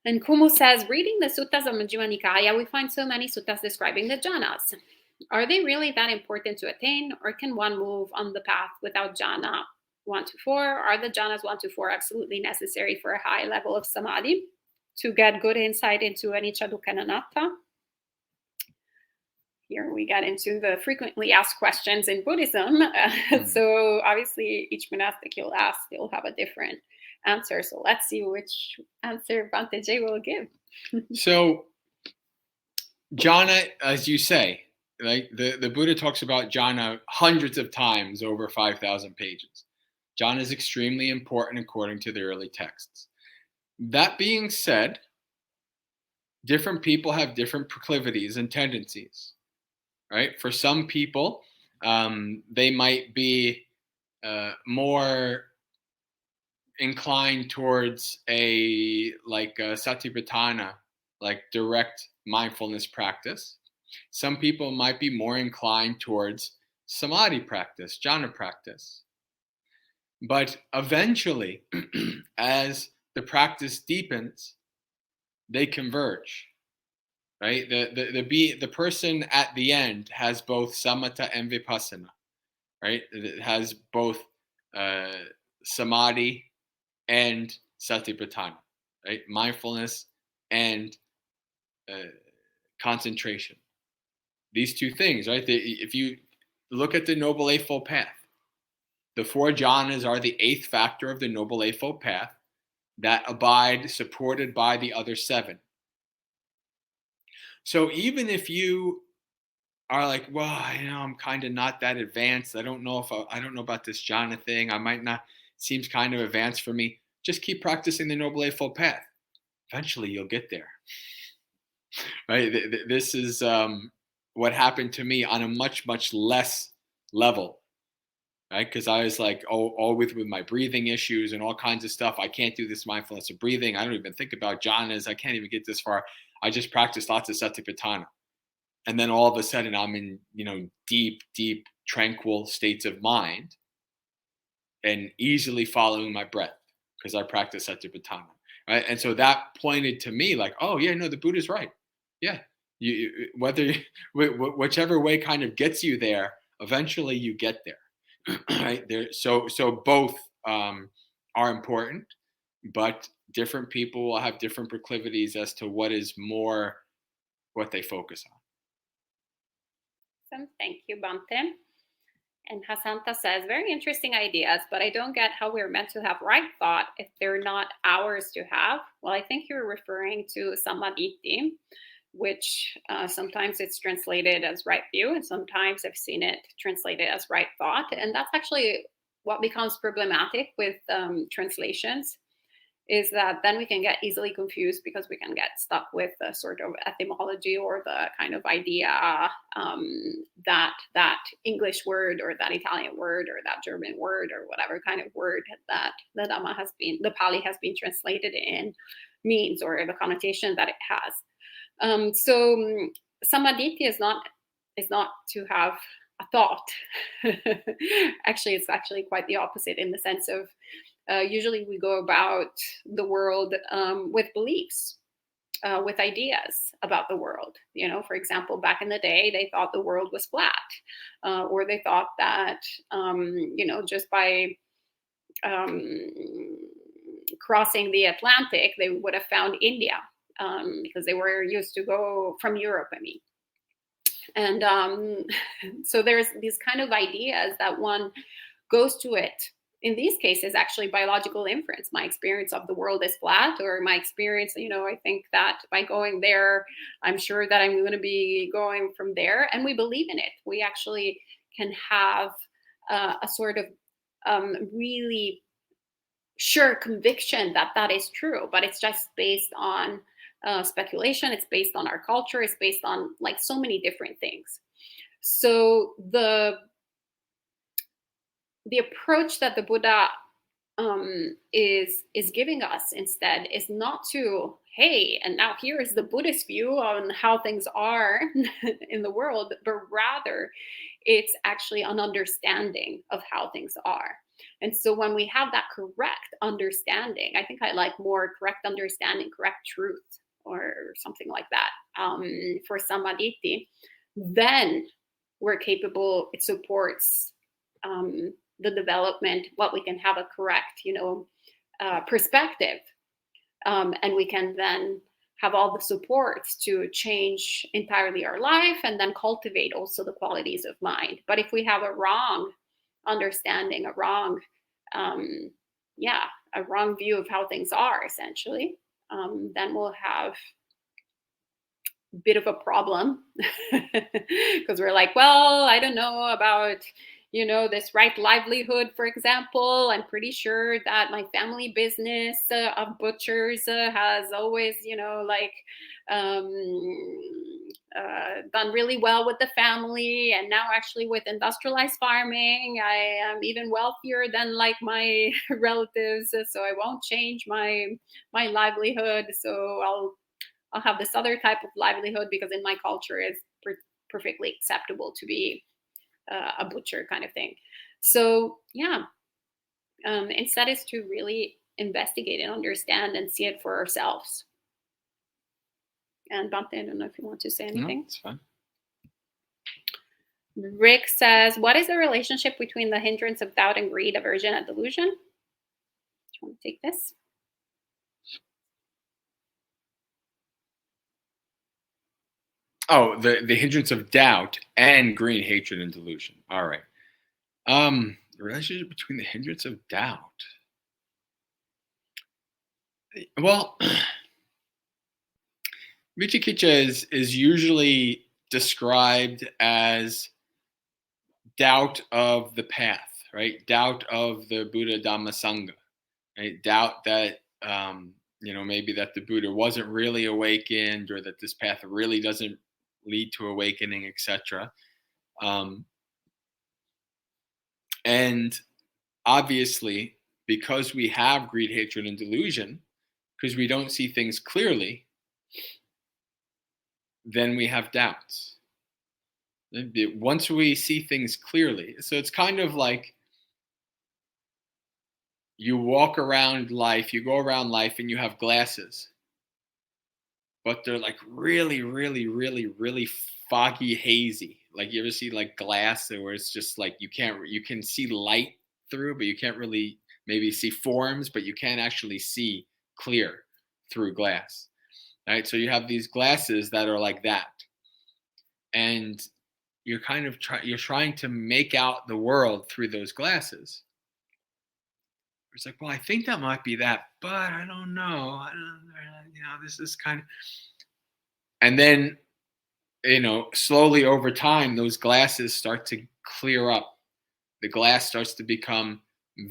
And Kumu says, reading the suttas of Majjhima Nikaya, we find so many suttas describing the jhanas. Are they really that important to attain, or can one move on the path without jhana 1 to 4? Are the jhanas 1 to 4 absolutely necessary for a high level of samadhi to get good insight into anicca, dukkha, and anatta? Here we get into the frequently asked questions in Buddhism. So obviously each monastic you'll ask, they'll have a different answer. So let's see which answer Bhante will give. So jhana, as you say, like the Buddha talks about jhana hundreds of times over 5,000 pages. Jhana is extremely important according to the early texts. That being said, different people have different proclivities and tendencies, right? For some people, they might be more inclined towards a satipatthana, like direct mindfulness practice. Some people might be more inclined towards samadhi practice, jhana practice. But eventually, as the practice deepens, they converge, right? The person at the end has both samatha and vipassana, right? It has both samadhi and satipatthana, right? Mindfulness and concentration. These two things, right? If you look at the Noble Eightfold Path, the four jhanas are the eighth factor of the Noble Eightfold Path that abide supported by the other seven. So even if you are like, well, I'm kind of not that advanced. I don't know about this jhana thing. I might not, seems kind of advanced for me. Just keep practicing the Noble Eightfold Path. Eventually you'll get there. Right? This is what happened to me on a much, much less level. Right? Because I was like, always with my breathing issues and all kinds of stuff. I can't do this mindfulness of breathing. I don't even think about jhanas. I can't even get this far. I just practice lots of satipatthana. And then all of a sudden I'm in, deep, deep, tranquil states of mind and easily following my breath because I practice satipatthana. Right? And so that pointed to me like, oh yeah, no, the Buddha's right. Yeah. Whichever way kind of gets you there, eventually you get there. Right there. So both are important, but different people will have different proclivities as to what is more what they focus on. Awesome. Thank you, Bante. And Hasanta says, very interesting ideas, but I don't get how we're meant to have right thought if they're not ours to have. Well, I think you're referring to samadhi, which sometimes it's translated as right view, and sometimes I've seen it translated as right thought. And that's actually what becomes problematic with translations, is that then we can get easily confused because we can get stuck with the sort of etymology or the kind of idea that English word or that Italian word or that German word or whatever kind of word that the Pali has been translated in means, or the connotation that it has. So samadhi is not to have a thought. Actually, it's actually quite the opposite in the sense of usually we go about the world with beliefs, with ideas about the world. For example, back in the day, they thought the world was flat, or they thought that, just by crossing the Atlantic, they would have found India, because they were used to go from Europe, And so there's these kind of ideas that one goes to it. In these cases, actually biological inference. My experience of the world is flat, or my experience, I think that by going there, I'm sure that I'm going to be going from there. And we believe in it. We actually can have a sort of really sure conviction that that is true, but it's just based on speculation. It's based on our culture. It's based on like so many different things. So the approach that the Buddha is giving us instead is not to, hey, and now here is the Buddhist view on how things are in the world, but rather it's actually an understanding of how things are. And so when we have that correct understanding, I think I like more correct understanding, correct truth, or something like that, for samadhi, then we're capable, it supports the development, what we can have a correct, perspective. And we can then have all the supports to change entirely our life and then cultivate also the qualities of mind. But if we have a wrong understanding, a wrong view of how things are, essentially, then we'll have bit of a problem because we're like, well, I don't know about, this right livelihood, for example. I'm pretty sure that my family business of butchers has always, um, done really well with the family. And now, actually, with industrialized farming, I am even wealthier than like my relatives. So I won't change my livelihood. So I'll have this other type of livelihood because in my culture it's perfectly acceptable to be a butcher kind of thing. So yeah, instead is to really investigate and understand and see it for ourselves. And Bante, I don't know if you want to say anything. No, it's fine. Rick says, what is the relationship between the hindrance of doubt and greed, aversion, and delusion? Do you want to take this? Oh, the hindrance of doubt and greed, hatred, and delusion. All right. The relationship between the hindrance of doubt. Well, Vicikiccha is usually described as doubt of the path, right? Doubt of the Buddha Dhamma Sangha, right? Doubt that maybe that the Buddha wasn't really awakened, or that this path really doesn't lead to awakening, etc. And obviously, because we have greed, hatred, and delusion, because we don't see things clearly, then we have doubts. Once we see things clearly, so it's kind of like you walk around life, you go around life and you have glasses, but they're like really, really, really, really foggy, hazy. Like, you ever see like glass where it's just like you can see light through, but you can't really maybe see forms, but you can't actually see clear through glass. Right? So you have these glasses that are like that. And you're kind of you're trying to make out the world through those glasses. It's like, well, I think that might be that, but I don't know. This is kind of, and then, slowly over time, those glasses start to clear up. The glass starts to become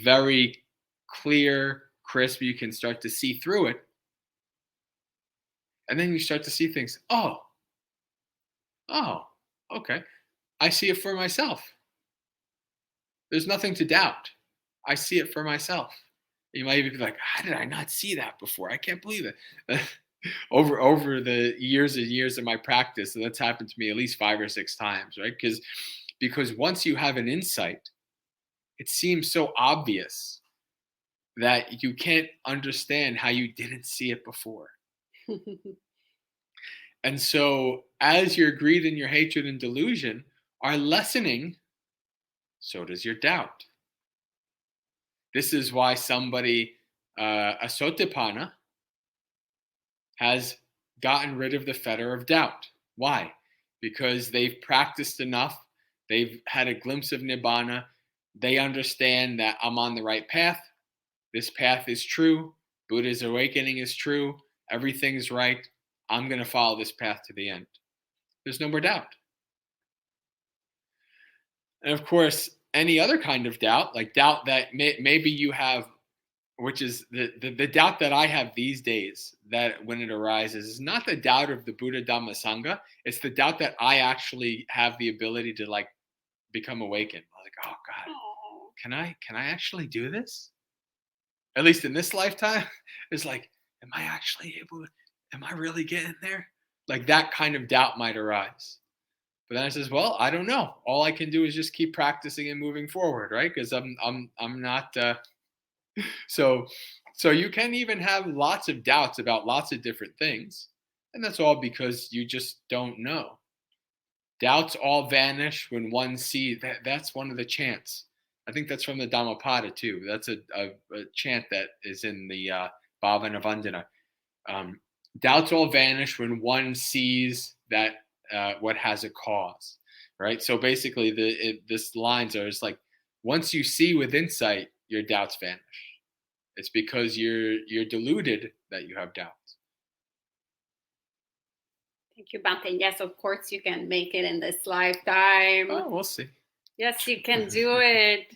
very clear, crisp. You can start to see through it. And then you start to see things. Oh, okay. I see it for myself. There's nothing to doubt. I see it for myself. You might even be like, how did I not see that before? I can't believe it. over the years and years of my practice, and that's happened to me at least 5 or 6 times, right? Because once you have an insight, it seems so obvious that you can't understand how you didn't see it before. And so as your greed and your hatred and delusion are lessening, so does your doubt. This is why somebody, a Sotapanna, has gotten rid of the fetter of doubt. Why? Because they've practiced enough. They've had a glimpse of Nibbana. They understand that I'm on the right path. This path is true. Buddha's awakening is true. Everything's right. I'm going to follow this path to the end. There's no more doubt. And of course, any other kind of doubt, like doubt that maybe you have, which is the doubt that I have these days, that when it arises, is not the doubt of the Buddha Dhamma Sangha. It's the doubt that I actually have the ability to like become awakened. I was like, oh God, can I actually do this? At least in this lifetime. It's like, am I actually able to, am I really getting there? Like, that kind of doubt might arise. But then I says, well, I don't know. All I can do is just keep practicing and moving forward, right? Because I'm not so you can even have lots of doubts about lots of different things, and that's all because you just don't know. Doubts all vanish when one sees that. That's one of the chants. I think that's from the Dhammapada too. That's a chant that is in the Bhavana Vandana. Doubts all vanish when one sees that what has a cause, right? So basically, this lines are just like, once you see with insight, your doubts vanish. It's because you're deluded that you have doubts. Thank you, Bante. Yes, of course you can make it in this lifetime. Oh, we'll see. Yes, you can do it.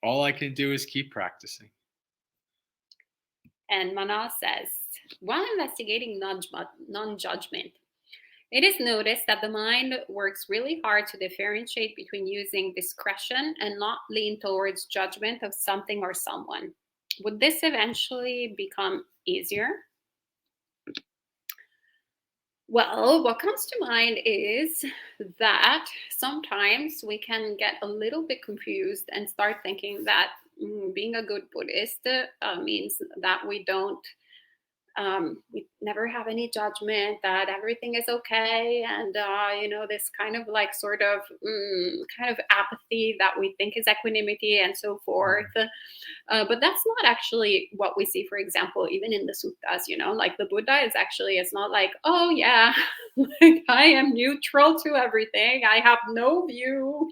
All I can do is keep practicing. And Manal says, while investigating non-judgment, it is noticed that the mind works really hard to differentiate between using discretion and not lean towards judgment of something or someone. Would this eventually become easier? Well, what comes to mind is that sometimes we can get a little bit confused and start thinking that being a good Buddhist means that we never have any judgment, that everything is okay, and this kind of like sort of kind of apathy that we think is equanimity and so forth. But that's not actually what we see, for example, even in the suttas. Like the Buddha it's not like, oh yeah, like I am neutral to everything, I have no view,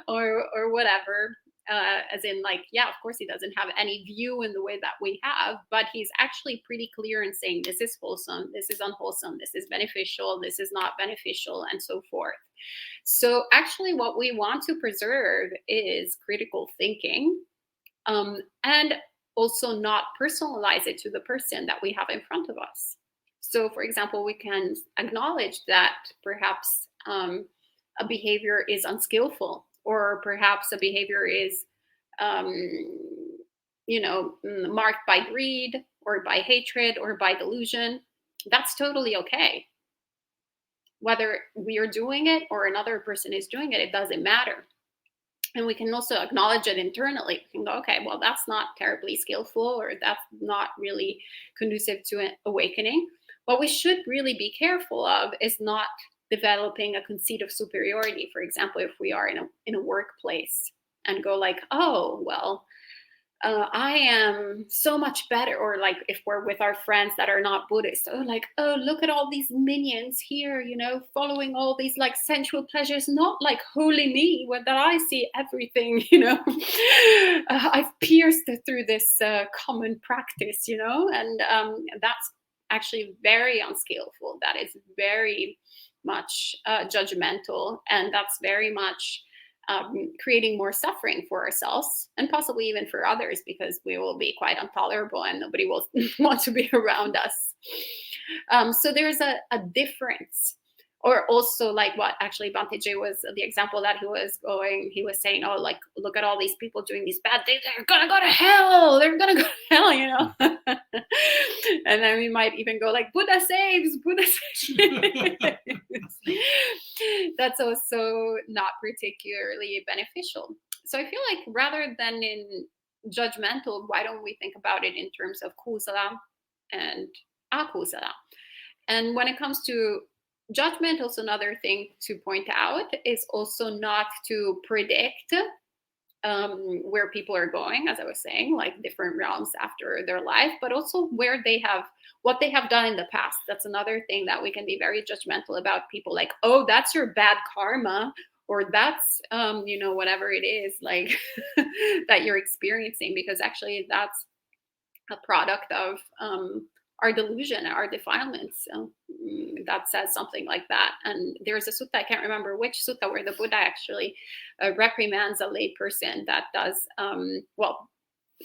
or whatever. As in, like, yeah, of course he doesn't have any view in the way that we have, but he's actually pretty clear in saying this is wholesome, this is unwholesome, this is beneficial, this is not beneficial, and so forth. So actually what we want to preserve is critical thinking, and also not personalize it to the person that we have in front of us. So for example, we can acknowledge that perhaps a behavior is unskillful, or perhaps a behavior is marked by greed or by hatred or by delusion. That's totally okay. Whether we are doing it or another person is doing it, it doesn't matter. And we can also acknowledge it internally. We can go, okay, well, that's not terribly skillful, or that's not really conducive to an awakening. What we should really be careful of is not developing a conceit of superiority. For example, if we are in a workplace and go like, oh, well, I am so much better. Or like if we're with our friends that are not Buddhist, oh, look at all these minions here, following all these like sensual pleasures, not like holy me, that I see everything, I've pierced through this common practice, and that's actually very unskillful. That is very much judgmental, and that's very much creating more suffering for ourselves and possibly even for others, because we will be quite intolerable and nobody will want to be around us. So there's a difference. Or also, like what actually Bante J was the example that he was saying, oh, like, look at all these people doing these bad things, they're gonna go to hell, and then we might even go like, Buddha saves. That's also not particularly beneficial. So I feel like rather than in judgmental, why don't we think about it in terms of kusala and akusala? And when it comes to judgment, also another thing to point out is also not to predict where people are going, as I was saying, like different realms after their life, but also what they have done in the past. That's another thing that we can be very judgmental about people, like, oh, that's your bad karma, or that's whatever it is like that you're experiencing, because actually that's a product of our delusion, our defilements. That says something like that. And there's a sutta, I can't remember which sutta, where the Buddha actually reprimands a lay person that does,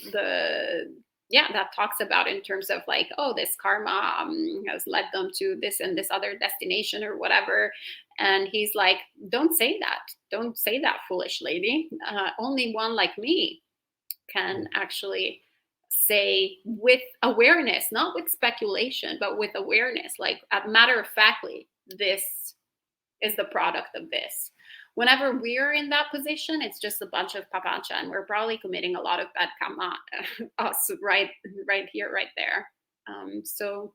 that talks about in terms of like, oh, this karma has led them to this and this other destination or whatever. And he's like, don't say that, foolish lady. Only one like me can actually say with awareness, not with speculation, but with awareness, like matter of factly, this is the product of this. Whenever we're in that position, it's just a bunch of papancha, and we're probably committing a lot of bad karma, us right here, right there. So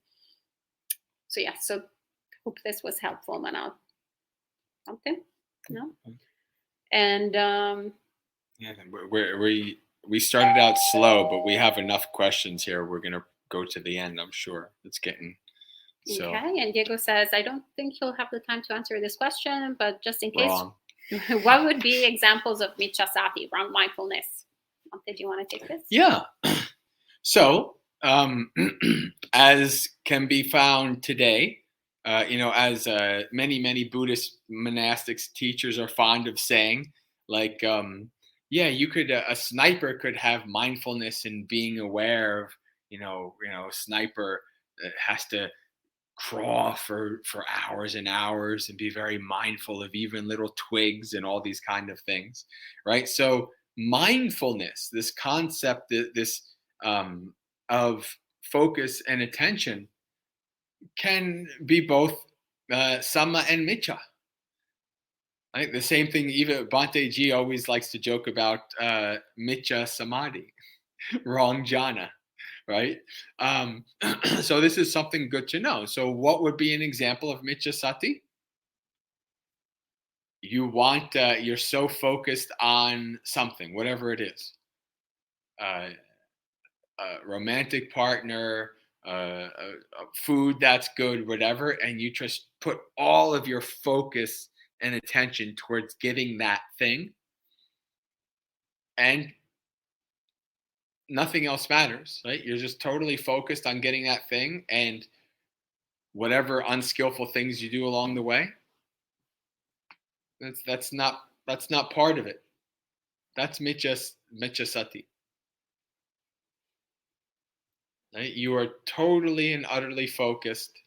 hope this was helpful, Manal. Something? No? And we started out slow, but we have enough questions here. We're gonna go to the end, I'm sure. It's getting so. Okay, and Diego says, I don't think he'll have the time to answer this question, but just in case, Wrong. What would be examples of miccha sati, wrong mindfulness? Did you want to take this? Yeah. So, as can be found today, as many Buddhist monastics teachers are fond of saying, like, yeah, you could a sniper could have mindfulness and being aware of, a sniper has to crawl for hours and hours and be very mindful of even little twigs and all these kind of things, right? So mindfulness, this concept, this of focus and attention, can be both Sama and Micha. Right? The same thing, even Bhante Ji always likes to joke about Micha Samadhi, wrong jhana, right? So this is something good to know. So what would be an example of Micha Sati? You're so focused on something, whatever it is, uh, a romantic partner, food that's good, whatever, and you just put all of your focus and attention towards getting that thing, and nothing else matters, right? You're just totally focused on getting that thing, and whatever unskillful things you do along the way, that's not part of it. That's Mitya Sati. Right? You are totally and utterly focused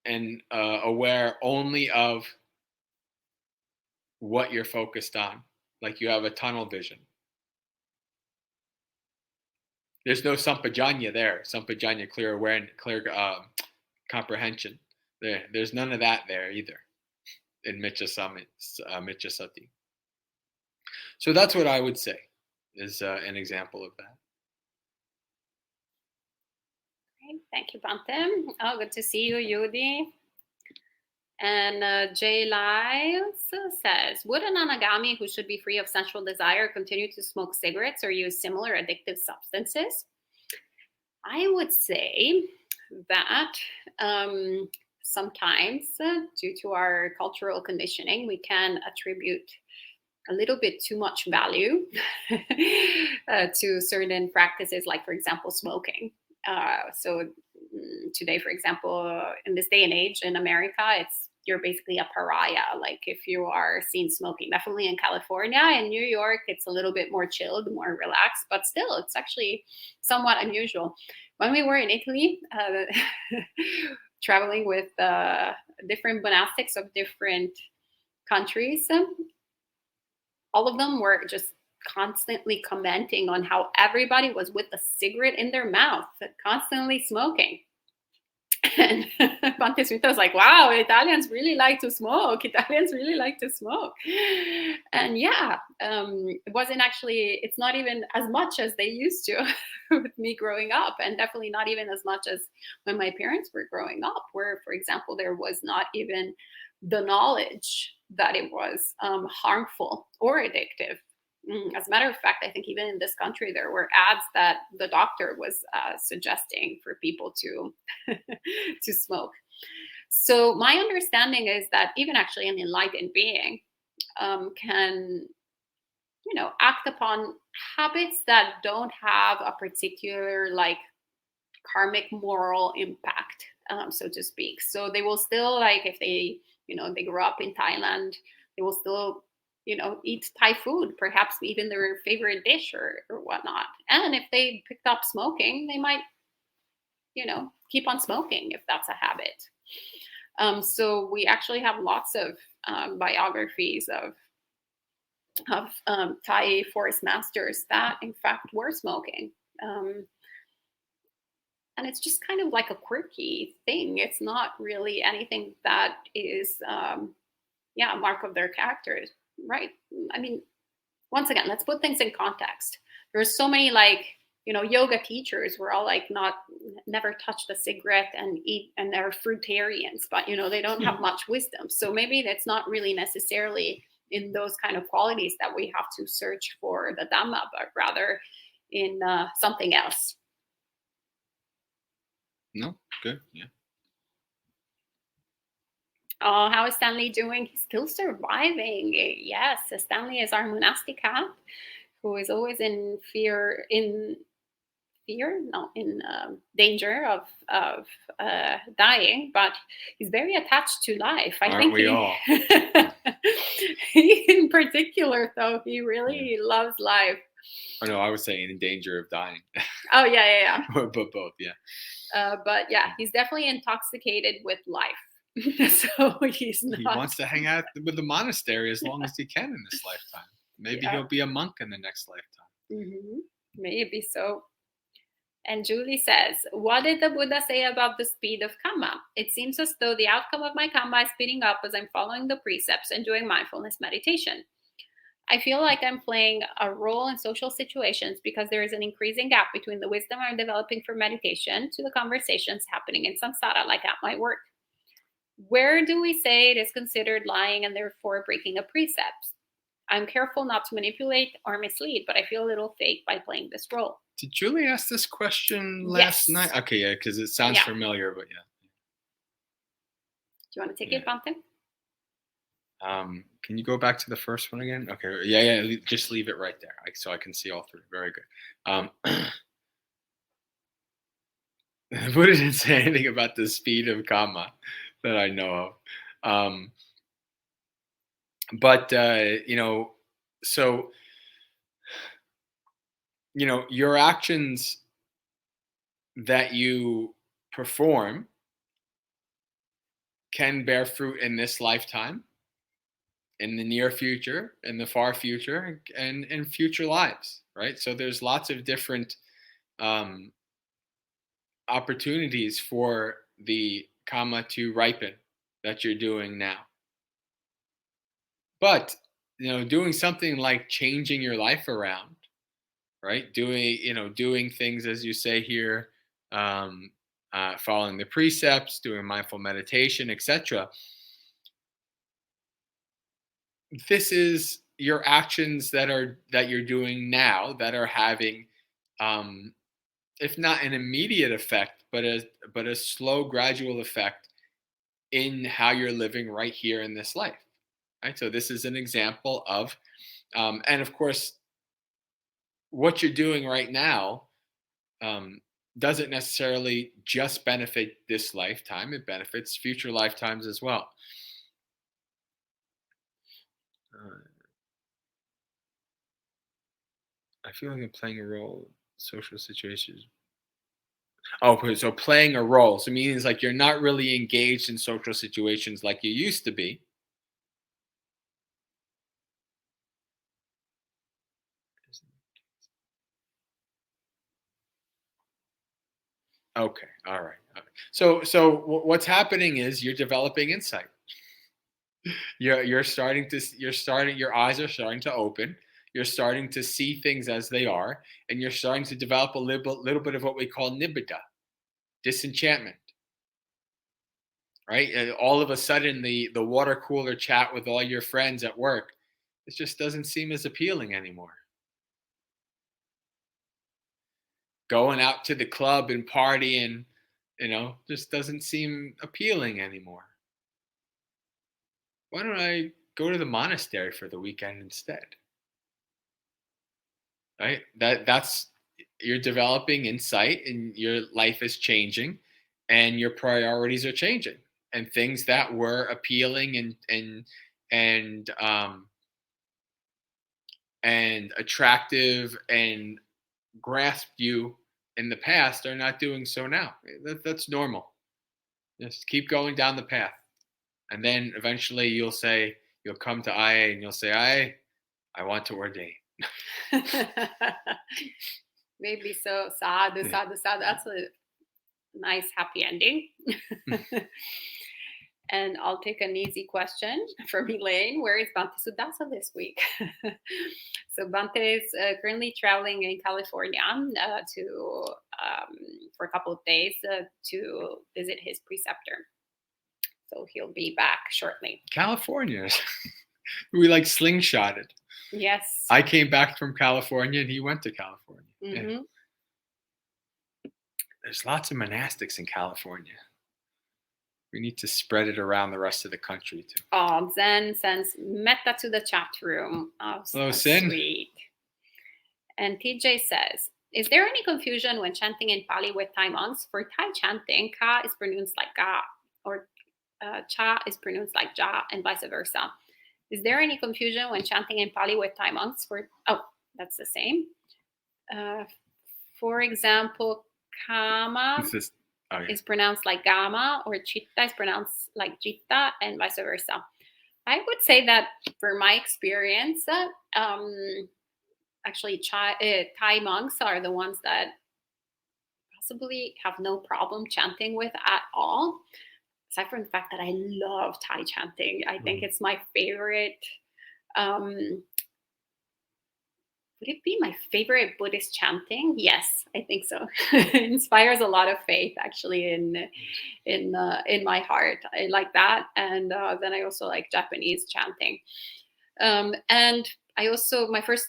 and aware only of what you're focused on, like you have a tunnel vision. There's no sampajanya there. Sampajanya, clear awareness, clear comprehension. There's none of that there either in Mitya Sati. So that's what I would say is an example of that. Great. Thank you, Bante. Oh, good to see you, Yudi. And Jay Lyles says, would an anagami who should be free of sensual desire continue to smoke cigarettes or use similar addictive substances? I would say that sometimes, due to our cultural conditioning, we can attribute a little bit too much value to certain practices, like, for example, smoking. So today, for example, in this day and age in America, you're basically a pariah. Like if you are seen smoking, definitely in California. In New York, it's a little bit more chilled, more relaxed, but still, it's actually somewhat unusual. When we were in Italy, traveling with different monastics of different countries, all of them were just constantly commenting on how everybody was with a cigarette in their mouth, constantly smoking. And Bhante Smita was like, wow, Italians really like to smoke. Italians really like to smoke. And yeah, it's not even as much as they used to with me growing up. And definitely not even as much as when my parents were growing up, where, for example, there was not even the knowledge that it was harmful or addictive. As a matter of fact, I think even in this country, there were ads that the doctor was suggesting for people to to smoke. So my understanding is that even actually an enlightened being can, act upon habits that don't have a particular karmic moral impact, so to speak. So they will still, if they, they grew up in Thailand, they will still eat Thai food, perhaps even their favorite dish or whatnot. And if they picked up smoking, they might, keep on smoking if that's a habit. So we actually have lots of biographies of Thai forest masters that, in fact, were smoking. And it's just kind of like a quirky thing. It's not really anything that is, a mark of their characters. Right. I mean, once again, let's put things in context. There's so many yoga teachers were all never touched a cigarette and eat, and they're fruitarians, but they don't have much wisdom. So maybe that's not really necessarily in those kind of qualities that we have to search for the Dhamma, but rather in something else. No, good, yeah. Oh, how is Stanley doing? He's still surviving. Yes, Stanley is our monastic cat who is always in danger of dying, but he's very attached to life. I Aren't think we all? he in particular, though, he really loves life. Oh no, I was saying in danger of dying. Oh yeah. But both, yeah. But yeah, he's definitely intoxicated with life. So he's not. He wants to hang out with the monastery as long as he can in this lifetime. Maybe he'll be a monk in the next lifetime. Maybe so. And Julie says, what did the Buddha say about the speed of karma? It seems as though the outcome of my karma is speeding up as I'm following the precepts and doing mindfulness meditation. I feel like I'm playing a role in social situations because there is an increasing gap between the wisdom I'm developing for meditation to the conversations happening in samsara, like at my work. Where do we say it is considered lying and therefore breaking a precept? I'm careful not to manipulate or mislead, but I feel a little fake by playing this role. Did Julie ask this question last night? Okay, yeah, because it sounds familiar, but yeah. Do you want to take it, Bante? Can you go back to the first one again? Okay, yeah, just leave it right there, so I can see all three. Very good. Buddha didn't say anything about the speed of karma that I know of. But so your actions that you perform can bear fruit in this lifetime, in the near future, in the far future, and in future lives, right? So there's lots of different opportunities for the karma to ripen that you're doing now. But doing something like changing your life around, right? Doing things as you say here, following the precepts, doing mindful meditation, etc. This is your actions that you're doing now that are having, if not an immediate effect, but a slow, gradual effect in how you're living right here in this life. Right. So this is an example of, and of course, what you're doing right now doesn't necessarily just benefit this lifetime. It benefits future lifetimes as well. I feel like I'm playing a role in social situations. Oh, so playing a role. So meaning like you're not really engaged in social situations like you used to be. Okay. All right. So what's happening is you're developing insight. Your eyes are starting to open. You're starting to see things as they are, and you're starting to develop a little bit of what we call nibbida, disenchantment. Right? And all of a sudden, the water cooler chat with all your friends at work, it just doesn't seem as appealing anymore. Going out to the club and partying, just doesn't seem appealing anymore. Why don't I go to the monastery for the weekend instead? Right? That's you're developing insight, and your life is changing, and your priorities are changing, and things that were appealing and attractive and grasped you in the past are not doing so now. That's normal. Just keep going down the path, and then eventually you'll come to IA and you'll say, I want to ordain. Maybe so. Sadhu. That's a nice happy ending. And I'll take an easy question from Elaine. Where is Bante Sudasa this week? So Bante is currently traveling in California for a couple of days to visit his preceptor. So he'll be back shortly. California. We slingshotted. Yes. I came back from California and he went to California. Mm-hmm. Yeah. There's lots of monastics in California. We need to spread it around the rest of the country too. Oh, Zen sends metta to the chat room. Oh, hello, Sin. Sweet. And TJ says, Is there any confusion when chanting in Pali with Thai monks? For Thai chanting, ka is pronounced like ga, or cha is pronounced like ja, and vice versa. Is there any confusion when chanting in Pali with Thai monks? That's the same. For example, kama is pronounced like gama, or chitta is pronounced like jitta, and vice versa. I would say that for my experience, actually Thai monks are the ones that possibly have no problem chanting with at all. Aside from the fact that I love Thai chanting, I think it's my favorite. Would it be my favorite Buddhist chanting? Yes, I think so. It inspires a lot of faith, actually, in my heart. I like that, and then I also like Japanese chanting. And I also, my first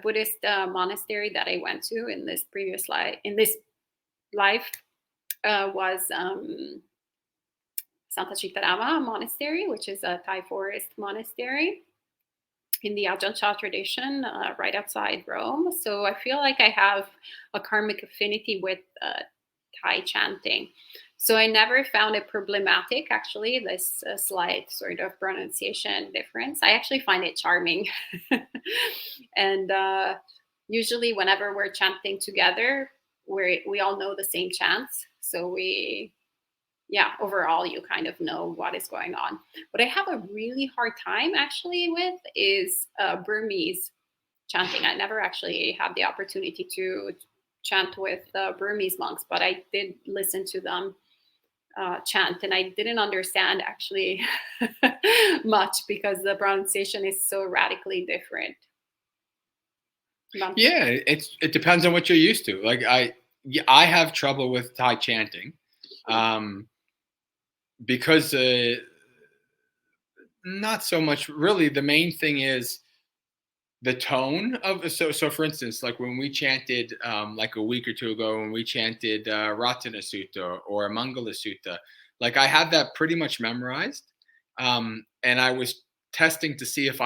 Buddhist monastery that I went to in this previous life was Santa Chitarama Monastery, which is a Thai forest monastery in the Ajahn Chah tradition, right outside Rome. So I feel like I have a karmic affinity with Thai chanting. So I never found it problematic, actually, this slight sort of pronunciation difference. I actually find it charming. And usually whenever we're chanting together, we all know the same chants. So overall, you kind of know what is going on. What I have a really hard time actually with is Burmese chanting. I never actually had the opportunity to chant with Burmese monks, but I did listen to them chant, and I didn't understand actually much because the pronunciation is so radically different. Yeah, it depends on what you're used to. Like I have trouble with Thai chanting. Because not so much really. The main thing is the tone of so for instance, like when we chanted like a week or two ago, when we chanted Ratana Sutta or Mangala Sutta, like I had that pretty much memorized, and I was testing to see if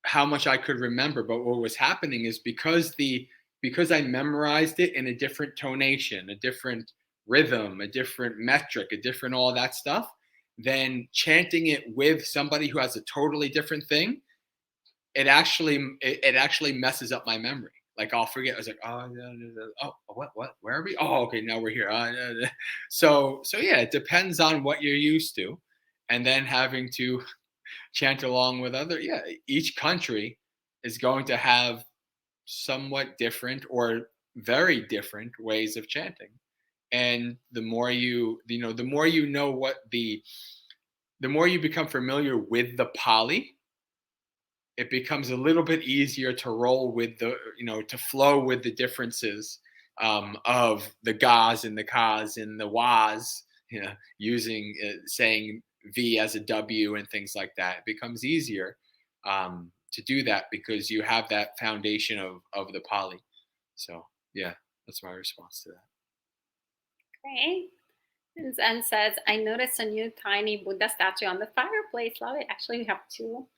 how much I could remember. But what was happening is because I memorized it in a different tonation, a different rhythm, a different metric, a different all that stuff, then chanting it with somebody who has a totally different thing, it actually messes up my memory. Like I'll forget. I was like, what? Where are we? Oh, okay, now we're here. So yeah, it depends on what you're used to, and then having to chant along with other. Yeah, each country is going to have somewhat different or very different ways of chanting. And the more the more you know the more you become familiar with the Pali, it becomes a little bit easier to roll with to flow with the differences of the gas and the kas and the was, using saying V as a W and things like that. It becomes easier to do that because you have that foundation of the Pali. So yeah, that's my response to that. Great. And Zen says, I noticed a new tiny Buddha statue on the fireplace. Love it. Actually, we have two.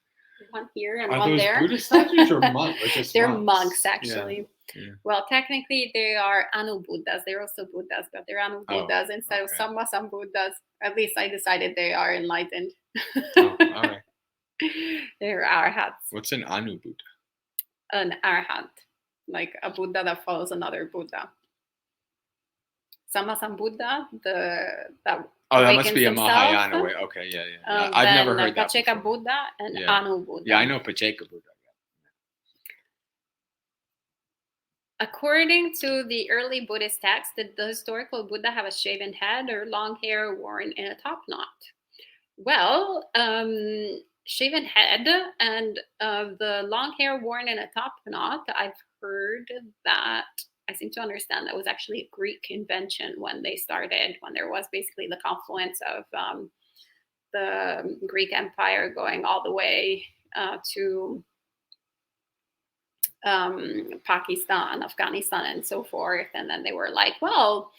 One here and one there. Are those Buddha statues or monks? They're monks, actually. Yeah. Well, technically, they are Anu Buddhas. They're also Buddhas, but they're Anu Buddhas instead of Samma Buddhas. At least I decided they are enlightened. All right. They're arhats. What's an Anu Buddha? An arhat, like a Buddha that follows another Buddha. Sammasambuddha, that must be a Mahayana way. Okay, yeah. I've never heard that. Pacceka Buddha and Anu Buddha. Yeah, I know Pacceka Buddha. According to the early Buddhist text, did the historical Buddha have a shaven head or long hair worn in a top knot? Well, shaven head and the long hair worn in a top knot, I've heard that. I seem to understand that was actually a Greek invention when there was basically the confluence of the Greek Empire going all the way to Pakistan, Afghanistan, and so forth. And then they were like, well,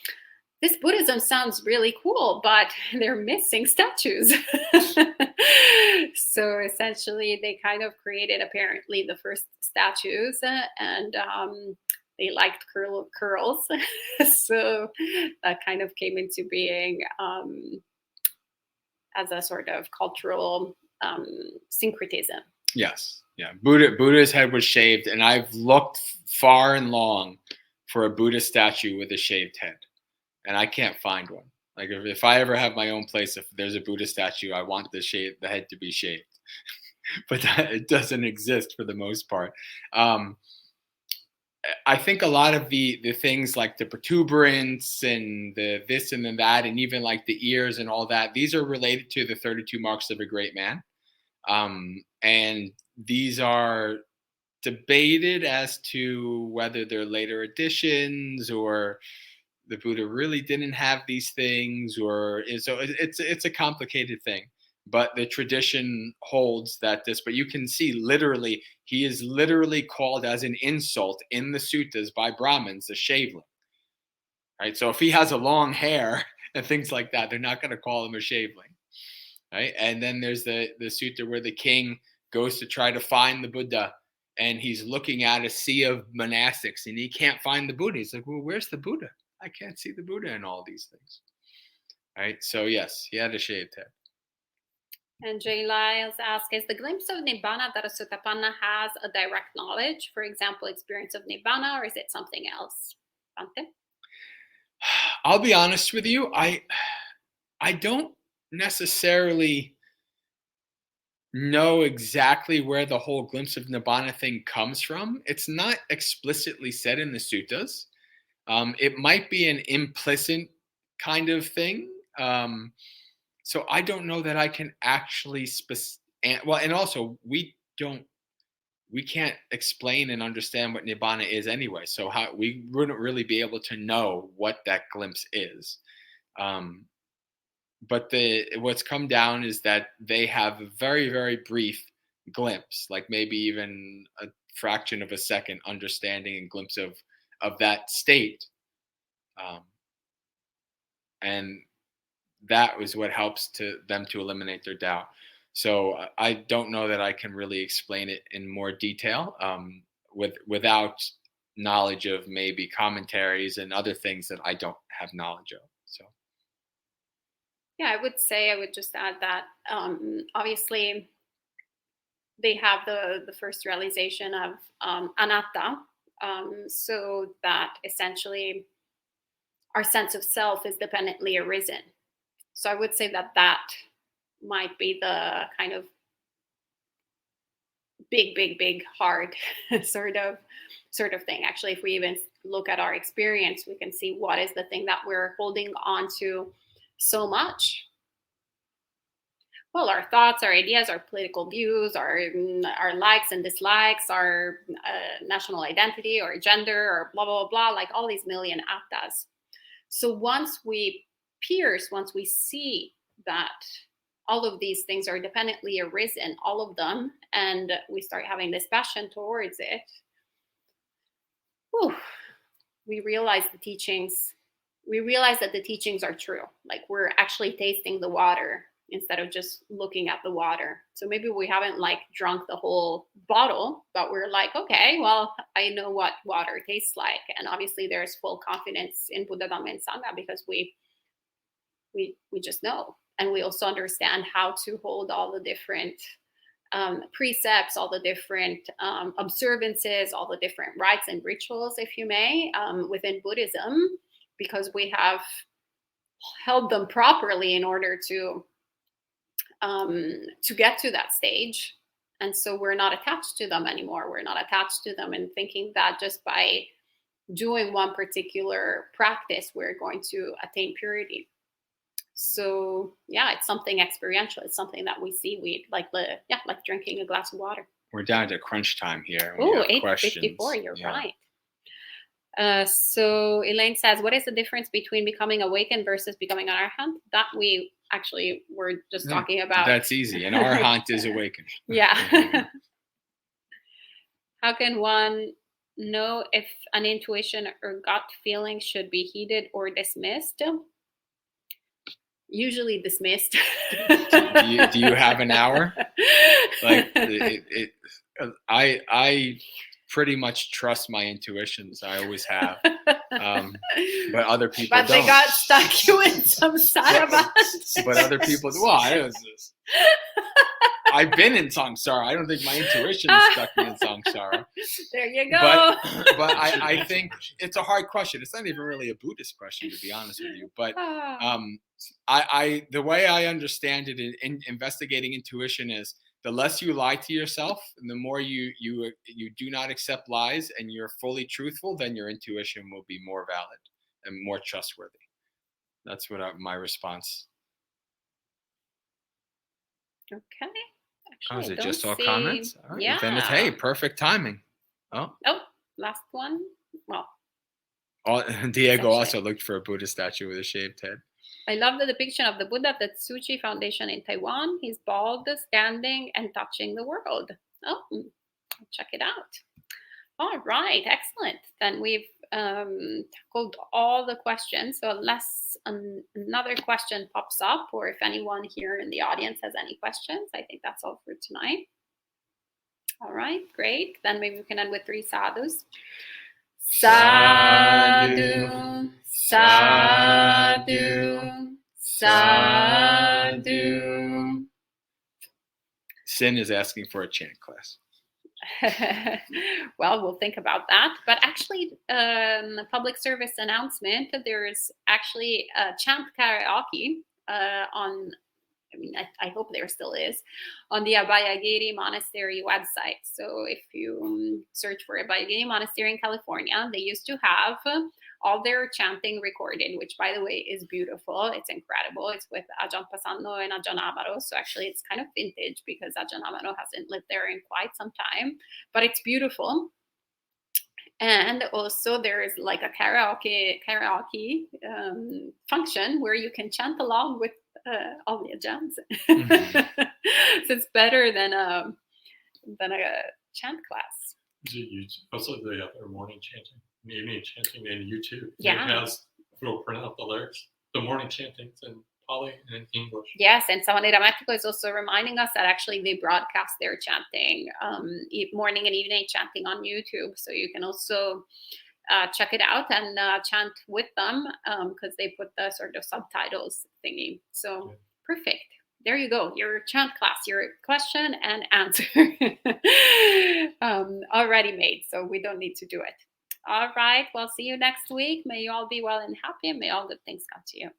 this Buddhism sounds really cool, but they're missing statues. So essentially, they kind of created apparently the first statues, and they liked curls. So that kind of came into being as a sort of cultural syncretism. Yes. Yeah. Buddha's head was shaved, and I've looked far and long for a Buddha statue with a shaved head, and I can't find one. Like if I ever have my own place, if there's a Buddha statue, I want the head to be shaved, but it doesn't exist for the most part. I think a lot of the things like the protuberance and the this and then that, and even like the ears and all that, these are related to the 32 marks of a great man. And these are debated as to whether they're later additions or the Buddha really didn't have these things, so it's a complicated thing. But the tradition holds that but you can see literally, he is literally called as an insult in the suttas by Brahmins, a shaveling. Right. So if he has a long hair and things like that, they're not going to call him a shaveling. Right. And then there's the sutta where the king goes to try to find the Buddha, and he's looking at a sea of monastics and he can't find the Buddha. He's like, well, where's the Buddha? I can't see the Buddha in all these things. Right. So yes, he had a shaved head. And Jay Lyles asks, is the glimpse of Nibbana that a Sotapanna has a direct knowledge, for example, experience of Nibbana, or is it something else? Bhante? I'll be honest with you. I don't necessarily know exactly where the whole glimpse of Nibbana thing comes from. It's not explicitly said in the suttas. It might be an implicit kind of thing. So I don't know that I can actually and also we can't explain and understand what Nibbana is anyway. So how we wouldn't really be able to know what that glimpse is. But what's come down is that they have a very, very brief glimpse, like maybe even a fraction of a second understanding and glimpse of that state. And that was what helps them to eliminate their doubt. So I don't know that I can really explain it in more detail without knowledge of maybe commentaries and other things that I don't have knowledge of. So. Yeah, I would just add that obviously they have the first realization of anatta, so that essentially our sense of self is dependently arisen. So I would say that might be the kind of big, hard sort of thing. Actually, if we even look at our experience, we can see what is the thing that we're holding on to so much. Well, our thoughts, our ideas, our political views, our likes and dislikes, our national identity or gender or blah, blah, blah, like all these million attas. So once we see that all of these things are dependently arisen, all of them, and we start having this passion towards it, we realize that the teachings are true. Like we're actually tasting the water instead of just looking at the water. So maybe we haven't like drunk the whole bottle, but we're like, okay, well, I know what water tastes like. And obviously there's full confidence in Buddha, Dhamma, and Sangha because we just know. And we also understand how to hold all the different precepts, all the different observances, all the different rites and rituals, if you may, within Buddhism, because we have held them properly in order to get to that stage. And so we're not attached to them anymore. We're not attached to them and thinking that just by doing one particular practice, we're going to attain purity. So yeah, it's something experiential. It's something that we see. Like drinking a glass of water. We're down to crunch time here. Oh, 8:54. You're right. So Elaine says, what is the difference between becoming awakened versus becoming an arhat? That we actually were just talking about. That's easy. An arhat is awakened. Yeah. How can one know if an intuition or gut feeling should be heeded or dismissed? Usually dismissed. Do you have an hour? Like I pretty much trust my intuitions. I always have. But other people But they don't. got stuck you in some saraband. But other people, I've been in samsara. I don't think my intuition stuck me in samsara. There you go. But I think it's a hard question. It's not even really a Buddhist question, to be honest with you. But I the way I understand it in investigating intuition is the less you lie to yourself, and the more you do not accept lies, and you're fully truthful, then your intuition will be more valid and more trustworthy. That's what my response. Okay. Actually, is it just all see... comments? All right. Yeah. Then it's perfect timing. Oh, last one. Well, Diego also looked for a Buddha statue with a shaved head. I love the depiction of the Buddha at the Tzu Chi Foundation in Taiwan. He's bald, standing, and touching the world. Oh, check it out. All right, excellent. Then we've tackled all the questions. So unless another question pops up, or if anyone here in the audience has any questions, I think that's all for tonight. All right, great. Then maybe we can end with 3 sadhus. Sadhu, sadhu, sadhu. Sin is asking for a chant class. Well, we'll think about that. But actually, public service announcement, there's actually a chant karaoke on, I hope there still is, on the Abhayagiri Monastery website. So if you search for Abhayagiri Monastery in California, they used to have all their chanting recorded, which, by the way, is beautiful. It's incredible. It's with Ajahn Pasanno and Ajahn Amaro. So actually, it's kind of vintage because Ajahn Amaro hasn't lived there in quite some time. But it's beautiful. And also there is like a karaoke function where you can chant along with all the ajahns. So it's better than a chant class. Also, they have their morning chanting, evening chanting in YouTube. Yeah. It has, we'll print out the lyrics, the morning chantings in Pali and in English. Yes, and Samanera Mexico is also reminding us that actually they broadcast their chanting, morning and evening chanting on YouTube. So you can also check it out and chant with them because they put the sort of subtitles thingy. So perfect. There you go. Your chant class, your question and answer already made. So we don't need to do it. All right. Well, see you next week. May you all be well and happy, and may all good things come to you.